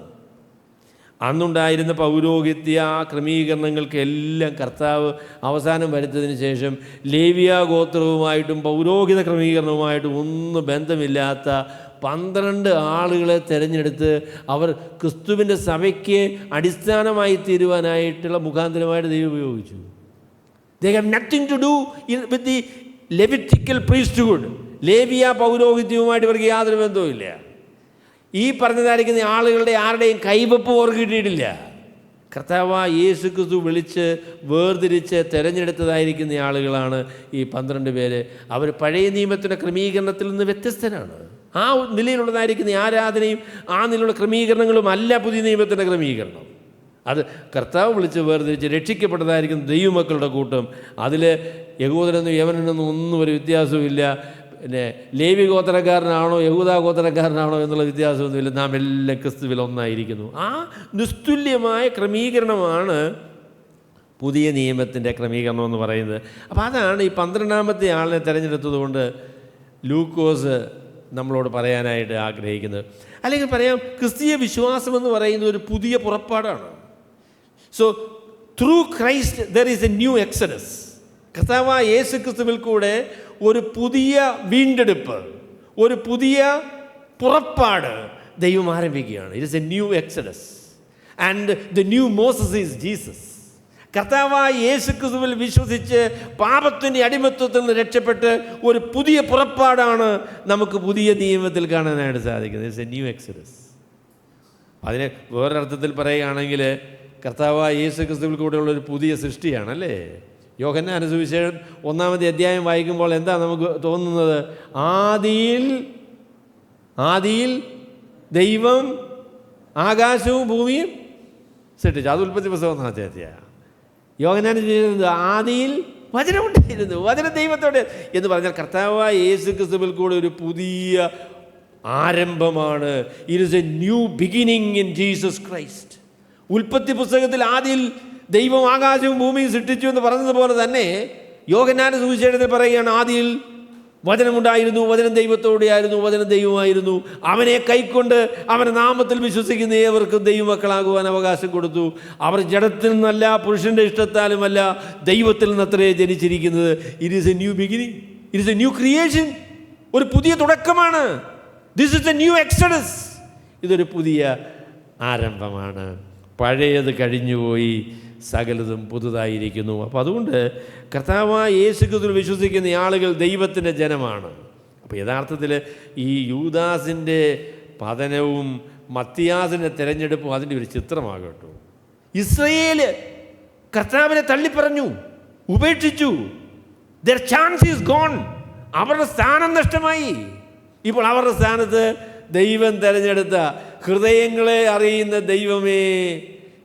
അന്നുണ്ടായിരുന്ന പൗരോഹിത്യ ക്രമീകരണങ്ങൾക്ക് എല്ലാം കർത്താവ് അവസാനം വരുത്തതിന് ശേഷം ലേവ്യ ഗോത്രവുമായിട്ടും പൗരോഹിത ക്രമീകരണവുമായിട്ടും ഒന്നും ബന്ധമില്ലാത്ത 12 ആളുകളെ തിരഞ്ഞെടുത്ത് അവർ ക്രിസ്തുവിൻ്റെ സഭയ്ക്ക് അടിസ്ഥാനമായി തീരുവാനായിട്ടുള്ള മുഖാന്തരമായിട്ട് ദൈവം ഉപയോഗിച്ചു. They have nothing to do with the Levitical priesthood. ലേവിയ പൗരോഹിത്യവുമായിട്ട് ഇവർക്ക് യാതൊരു ബന്ധവുമില്ല. ഈ പറഞ്ഞതായിരിക്കുന്ന ആളുകളുടെ ആരുടെയും കൈവപ്പ് അവർക്ക് കിട്ടിയിട്ടില്ല. കർത്താവായ യേശു ക്രിസ്തു വിളിച്ച് വേർതിരിച്ച് തിരഞ്ഞെടുത്തതായിരിക്കുന്ന ആളുകളാണ് ഈ 12 പേര്. അവർ പഴയ നിയമത്തിൻ്റെ ക്രമീകരണത്തിൽ നിന്ന് വ്യത്യസ്തരാണ്. ആ നിലയിലുള്ളതായിരിക്കുന്ന ആരാധനയും ആ നിലയിലുള്ള ക്രമീകരണങ്ങളും അല്ല പുതിയ നിയമത്തിൻ്റെ ക്രമീകരണം. അത് കർത്താവ് വിളിച്ച് വേർതിരിച്ച് രക്ഷിക്കപ്പെട്ടതായിരിക്കുന്ന ദൈവമക്കളുടെ കൂട്ടം. അതിൽ യഹൂദനെന്നും യവനെന്നും ഒന്നും ഒരു വ്യത്യാസവുമില്ല. പിന്നെ ലേവി ഗോത്രക്കാരനാണോ യഹൂദ ഗോത്രക്കാരനാണോ എന്നുള്ള വ്യത്യാസമൊന്നുമില്ല. നാം എല്ലാം ക്രിസ്തുവിൽ ഒന്നായിരിക്കുന്നു. ആ നിസ്തുല്യമായ ക്രമീകരണമാണ് പുതിയ നിയമത്തിൻ്റെ ക്രമീകരണം എന്ന് പറയുന്നത്. അപ്പോൾ അതാണ് ഈ 12ാമത്തെ ആളിനെ തിരഞ്ഞെടുത്തതുകൊണ്ട് ലൂക്കോസ് നമ്മളോട് പറയാനായിട്ട് ആഗ്രഹിക്കുന്നത്. അല്ലെങ്കിൽ പറയാം, ക്രിസ്തീയ വിശ്വാസം എന്ന് പറയുന്നത് ഒരു പുതിയ പുറപ്പാടാണ്. So through Christ there is a new exodus. കർത്താവായ യേശു ക്രിസ്തുവിൽ കൂടെ ഒരു പുതിയ വീണ്ടെടുപ്പ്, ഒരു പുതിയ പുറപ്പാട് ദൈവം ആരംഭിക്കുകയാണ്. It is a new exodus and the new Moses is Jesus. കർത്താവായ യേശു ക്രിസ്തുവിൽ വിശ്വസിച്ച് പാപത്തിൻ്റെ അടിമത്വത്തിൽ നിന്ന് രക്ഷപ്പെട്ട് ഒരു പുതിയ പുറപ്പാടാണ് നമുക്ക് പുതിയ നിയമത്തിൽ കാണാനായിട്ട് സാധിക്കുന്നത്. It's A new Exodus. അതിനെ വേറൊരർത്ഥത്തിൽ പറയുകയാണെങ്കിൽ കർത്താവായ യേശു ക്രിസ്തുവിൽ കൂടെയുള്ളൊരു പുതിയ സൃഷ്ടിയാണല്ലേ. യോഹന്നാന്റെ സുവിശേഷം 1-ാമത്തെ അധ്യായം വായിക്കുമ്പോൾ എന്താ നമുക്ക് തോന്നുന്നത്? ആദിയിൽ ദൈവം ആകാശവും ഭൂമിയും സൃഷ്ടിച്ചു. അത് ഉൽപ്പത്തി പുസ്തകം 1-ാമത്തെ അധ്യായം. യോഹന്നാന്റെ സുവിശേഷം ആദിയിൽ വചനമുണ്ടായിരുന്നു, വചനം ദൈവത്തോടെ എന്ന് പറഞ്ഞാൽ കർത്താവായ യേശു ക്രിസ്തുവിൽ കൂടെ ഒരു പുതിയ ആരംഭമാണ്. It is a new beginning in Jesus Christ. ഉൽപ്പത്തി പുസ്തകത്തിൽ ആദിയിൽ ദൈവം ആകാശവും ഭൂമിയും സൃഷ്ടിച്ചു എന്ന് പറഞ്ഞതുപോലെ തന്നെ യോഹന്നാന്റെ സുവിശേഷത്തിൽ പറയുകയാണ് ആദിയിൽ വചനമുണ്ടായിരുന്നു, വചനം ദൈവത്തോടെയായിരുന്നു, വചനം ദൈവമായിരുന്നു. അവനെ കൈക്കൊണ്ട് അവൻ്റെ നാമത്തിൽ വിശ്വസിക്കുന്ന ഏവർക്കും ദൈവമക്കളാകുവാൻ അവകാശം കൊടുത്തു. അവർ ജഡത്തിൽ നിന്നല്ല, പുരുഷൻ്റെ ഇഷ്ടത്താലുമല്ല, ദൈവത്തിൽ നിന്നത്രേ ജനിച്ചിരിക്കുന്നത്. It is a new beginning, it is a new creation. ഒരു പുതിയ തുടക്കമാണ്. This is a new exodus. ഇതൊരു പുതിയ ആരംഭമാണ്. പഴയത് കഴിഞ്ഞുപോയി, സകലതും പുതുതായിരിക്കുന്നു. അപ്പോൾ അതുകൊണ്ട് കർത്താവായ യേശുക്രിസ്തുവിൽ വിശ്വസിക്കുന്ന ആളുകൾ ദൈവത്തിൻ്റെ ജനമാണ്. അപ്പോൾ യഥാർത്ഥത്തിൽ ഈ യൂദാസിൻ്റെ പതനവും മത്തിയാസിൻ്റെ തിരഞ്ഞെടുപ്പും അതിൻ്റെ ഒരു ചിത്രമാകട്ടോ. ഇസ്രയേൽ കർത്താവിനെ തള്ളിപ്പറഞ്ഞു, ഉപേക്ഷിച്ചു. their chance is gone. അവരുടെ സ്ഥാനം നഷ്ടമായി. ഇപ്പോൾ അവരുടെ സ്ഥാനത്ത് ദൈവം തിരഞ്ഞെടുത്ത, ഹൃദയങ്ങളെ അറിയുന്ന ദൈവമേ,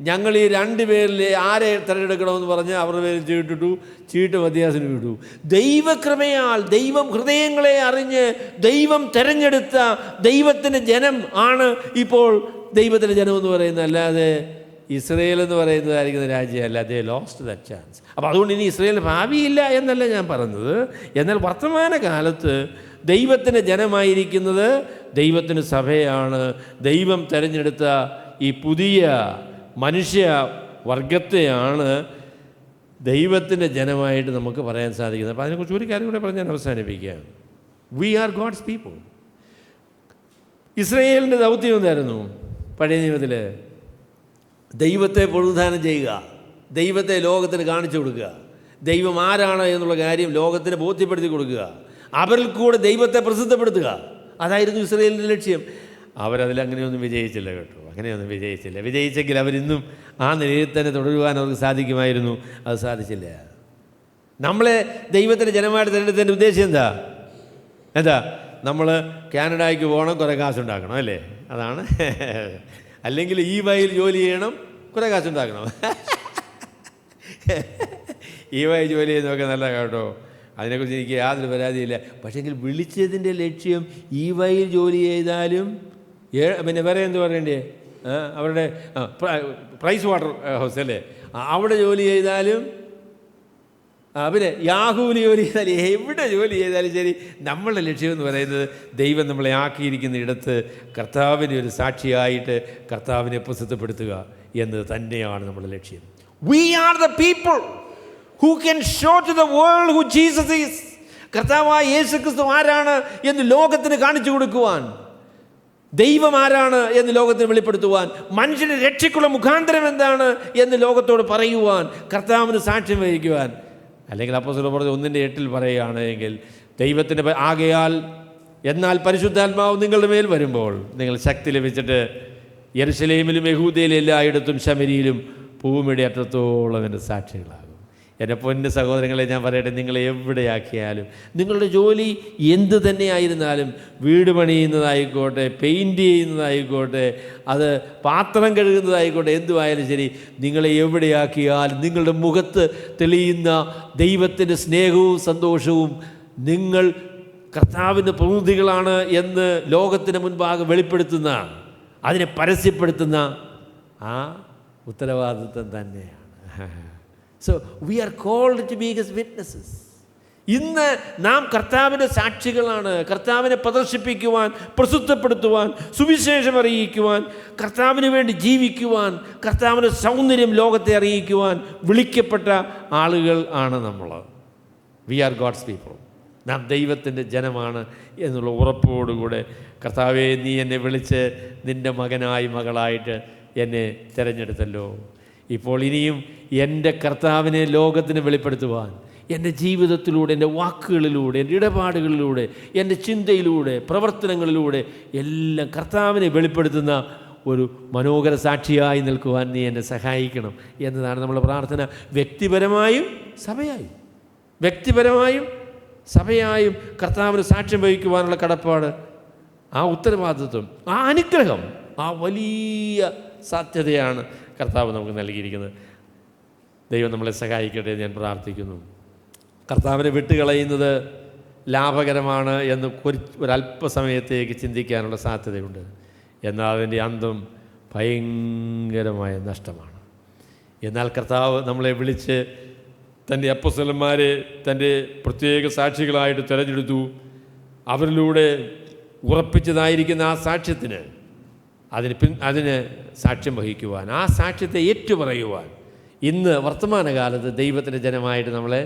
ഞങ്ങൾ ഈ 2 പേരിൽ ആരെ തിരഞ്ഞെടുക്കണമെന്ന് പറഞ്ഞ് അവരുടെ പേരിൽ ചീട്ടിട്ടു. ചീട്ട് മത്തിയാസിന് വിട്ടു. ദൈവകൃപയാൽ ദൈവം ഹൃദയങ്ങളെ അറിഞ്ഞ് ദൈവം തിരഞ്ഞെടുത്ത ദൈവത്തിൻ്റെ ജനം ആണ് ഇപ്പോൾ ദൈവത്തിൻ്റെ ജനം എന്ന് പറയുന്നത്. അല്ലാതെ ഇസ്രയേൽ എന്ന് പറയുന്നതായിരിക്കുന്ന രാജ്യമല്ല. They lost that chance. അപ്പോൾ അതുകൊണ്ട് ഇനി ഇസ്രയേലിന് ഭാവിയില്ല എന്നല്ല ഞാൻ പറഞ്ഞത്. എന്നാൽ വർത്തമാന കാലത്ത് ദൈവത്തിൻ്റെ ജനമായിരിക്കുന്നത് ദൈവത്തിൻ്റെ സഭയാണ്. ദൈവം തിരഞ്ഞെടുത്ത ഈ പുതിയ മനുഷ്യ വർഗത്തെയാണ് ദൈവത്തിൻ്റെ ജനമായിട്ട് നമുക്ക് പറയാൻ സാധിക്കുന്നത്. അപ്പോൾ അതിനെക്കുറിച്ച് ഒരു കാര്യം കൂടെ പറഞ്ഞ് ഞാൻ അവസാനിപ്പിക്കാം. We are God's people. ഇസ്രയേലിൻ്റെ ദൗത്യം എന്തായിരുന്നു? പഴയ നിയമത്തിൽ ദൈവത്തെ പുനരുദ്ധാനം ചെയ്യുക, ദൈവത്തെ ലോകത്തിന് കാണിച്ചു കൊടുക്കുക, ദൈവം ആരാണ് എന്നുള്ള കാര്യം ലോകത്തിന് ബോധ്യപ്പെടുത്തി കൊടുക്കുക, അവരിൽ കൂടെ ദൈവത്തെ പ്രസിദ്ധപ്പെടുത്തുക. അതായിരുന്നു ഇസ്രയേലിൻ്റെ ലക്ഷ്യം. അവരതിലങ്ങനെയൊന്നും വിജയിച്ചില്ല കേട്ടോ. അങ്ങനെയൊന്നും വിജയിച്ചില്ല. വിജയിച്ചെങ്കിൽ അവരിന്നും ആ നിലയിൽ തന്നെ തുടരുവാൻ അവർക്ക് സാധിക്കുമായിരുന്നു. അത് സാധിച്ചില്ല. നമ്മളെ ദൈവത്തിൻ്റെ ജനമായിട്ട് തിരഞ്ഞെടുത്തതിൻ്റെ ഉദ്ദേശം എന്താ? നമ്മൾ കാനഡയ്ക്ക് പോകണം, കുറേ കാശുണ്ടാക്കണം, അല്ലേ? അതാണ്. അല്ലെങ്കിൽ ഈ വയൽ ജോലി ചെയ്യണം, കുറേ കാശുണ്ടാക്കണം. ഈ വയൽ ജോലി ചെയ്യുന്നതൊക്കെ നല്ല കേട്ടോ. അതിനെക്കുറിച്ച് എനിക്ക് യാതൊരു പരാതിയില്ല. പക്ഷേങ്കിൽ വിളിച്ചതിൻ്റെ ലക്ഷ്യം ഈ വയൽ ജോലി ചെയ്താലും പിന്നെ വേറെ എന്ത് പറയണ്ടേ, അവരുടെ പ്രൈസ് വാട്ടർ ഹൗസ് അല്ലേ, അവിടെ ജോലി ചെയ്താലും, പിന്നെ യാഹൂവിൽ ജോലി ചെയ്താലും, എവിടെ ജോലി ചെയ്താലും ശരി, നമ്മളുടെ ലക്ഷ്യം എന്ന് പറയുന്നത് ദൈവം നമ്മളെ ആക്കിയിരിക്കുന്ന ഇടത്ത് കർത്താവിൻ്റെ ഒരു സാക്ഷിയായിട്ട് കർത്താവിനെ പ്രസിദ്ധപ്പെടുത്തുക എന്നത് തന്നെയാണ് നമ്മുടെ ലക്ഷ്യം. We are the people who can show to the world who Jesus is. കർത്താവായ യേശുക്രിസ്തു ആരാണ് എന്ന് ലോകത്തിന് കാണിച്ചു കൊടുക്കുവാൻ, ദൈവം ആരാണ് എന്ന് ലോകത്തിന് വെളിപ്പെടുത്തുവാൻ, മനുഷ്യനെ രക്ഷയ്ക്കുള്ള മുഖാന്തരം എന്താണ് എന്ന് ലോകത്തോട് പറയുവാൻ, കർത്താവിന് സാക്ഷ്യം വഹിക്കുവാൻ. അല്ലെങ്കിൽ അപ്പോസ്തലൻ പറഞ്ഞ 1:8 പറയുകയാണ് എങ്കിൽ ദൈവത്തിൻ്റെ ആകയാൽ എന്നാൽ പരിശുദ്ധാത്മാവ് നിങ്ങളുടെ മേൽ വരുമ്പോൾ നിങ്ങൾ ശക്തി ലഭിച്ചിട്ട് യെരുശലേമിലും യഹൂദയിലും എല്ലായിടത്തും ശമരിയിലും ഭൂമിയുടെ അറ്റത്തോളം എൻ്റെ സാക്ഷികളാകും. എൻ്റെ പൊന്നു സഹോദരങ്ങളെ, ഞാൻ പറയട്ടെ, നിങ്ങളെ എവിടെയാക്കിയാലും, നിങ്ങളുടെ ജോലി എന്ത് തന്നെയായിരുന്നാലും, വീട് പണിയുന്നതായിക്കോട്ടെ, പെയിൻറ്റ് ചെയ്യുന്നതായിക്കോട്ടെ, അത് പാത്രം കഴുകുന്നതായിക്കോട്ടെ, എന്തുമായാലും ശരി, നിങ്ങളെ എവിടെയാക്കിയാലും നിങ്ങളുടെ മുഖത്ത് തെളിയുന്ന ദൈവത്തിൻ്റെ സ്നേഹവും സന്തോഷവും നിങ്ങൾ കർത്താവിൻ്റെ പ്രതിനിധികളാണ് എന്ന് ലോകത്തിന് മുൻപാകെ വെളിപ്പെടുത്തുന്ന, അതിനെ പരസ്യപ്പെടുത്തുന്ന ആ ഉത്തരവാദിത്വം തന്നെയാണ്. So we are called to be his witnesses. ഇന്ന് നാം കർത്താവിൻ്റെ സാക്ഷികളാണ്. കർത്താവിനെ പ്രദർശിപ്പിക്കുവാൻ, പ്രസിദ്ധപ്പെടുത്തുവാൻ, സുവിശേഷം അറിയിക്കുവാൻ, കർത്താവിന് വേണ്ടി ജീവിക്കുവാൻ, കർത്താവിൻ്റെ സൗന്ദര്യം ലോകത്തെ അറിയിക്കുവാൻ വിളിക്കപ്പെട്ട ആളുകൾ ആണ് നമ്മൾ. We are God's people. നാം ദൈവത്തിൻ്റെ ജനമാണ് എന്നുള്ള ഉറപ്പോടുകൂടെ, കർത്താവേ, നീ എന്നെ വിളിച്ച് നിൻ്റെ മകനായി മകളായിട്ട് എന്നെ തിരഞ്ഞെടുത്തല്ലോ. ഇപ്പോൾ ഇനിയും എൻ്റെ കർത്താവിനെ ലോകത്തിന് വെളിപ്പെടുത്തുവാൻ എൻ്റെ ജീവിതത്തിലൂടെ, എൻ്റെ വാക്കുകളിലൂടെ, എൻ്റെ ഇടപാടുകളിലൂടെ, എൻ്റെ ചിന്തയിലൂടെ, പ്രവർത്തനങ്ങളിലൂടെ എല്ലാം കർത്താവിനെ വെളിപ്പെടുത്തുന്ന ഒരു മനോഹര സാക്ഷിയായി നിൽക്കുവാൻ നീ എന്നെ സഹായിക്കണം എന്നതാണ് നമ്മുടെ പ്രാർത്ഥന. വ്യക്തിപരമായും സഭയായും കർത്താവിന് സാക്ഷ്യം വഹിക്കുവാനുള്ള കടപ്പാട്, ആ ഉത്തരവാദിത്വം, ആ അനുഗ്രഹം, ആ വലിയ സാധ്യതയാണ് കർത്താവ് നമുക്ക് നൽകിയിരിക്കുന്നത്. ദൈവം നമ്മളെ സഹായിക്കട്ടെ എന്ന് ഞാൻ പ്രാർത്ഥിക്കുന്നു. കർത്താവിനെ വിട്ടുകളയുന്നത് ലാഭകരമാണ് എന്ന് ഒരല്പസമയത്തേക്ക് ചിന്തിക്കാനുള്ള സാധ്യതയുണ്ട്. എന്നാൽ അതിൻ്റെ അന്തം ഭയങ്കരമായ നഷ്ടമാണ്. എന്നാൽ കർത്താവ് നമ്മളെ വിളിച്ച് തൻ്റെ അപ്പോസ്തലന്മാരെ തൻ്റെ പ്രത്യേക സാക്ഷികളായിട്ട് തിരഞ്ഞെടുത്തു. അവരിലൂടെ ഉറപ്പിച്ചതായിരിക്കുന്ന ആ സാക്ഷ്യത്തിന് അതിന് സാക്ഷ്യം വഹിക്കുവാൻ, ആ സാക്ഷ്യത്തെ ഏറ്റുപറയുവാൻ ഇന്ന് വർത്തമാനകാലത്ത് ദൈവത്തിൻ്റെ ജനമായിട്ട് നമ്മളെ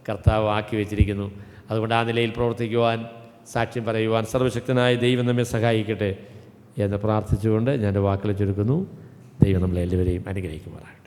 കർത്താവ് ആക്കി വെച്ചിരിക്കുന്നു. അതുകൊണ്ട് ആ നിലയിൽ പ്രവർത്തിക്കുവാൻ, സാക്ഷ്യം പറയുവാൻ സർവശക്തനായ ദൈവം നമ്മെ സഹായിക്കട്ടെ എന്ന് പ്രാർത്ഥിച്ചുകൊണ്ട് ഞാൻ എൻ്റെ വാക്കുകൾ ചുരുക്കുന്നു. ദൈവം നമ്മളെ എല്ലാവരെയും അനുഗ്രഹിക്കുമാറാണ്.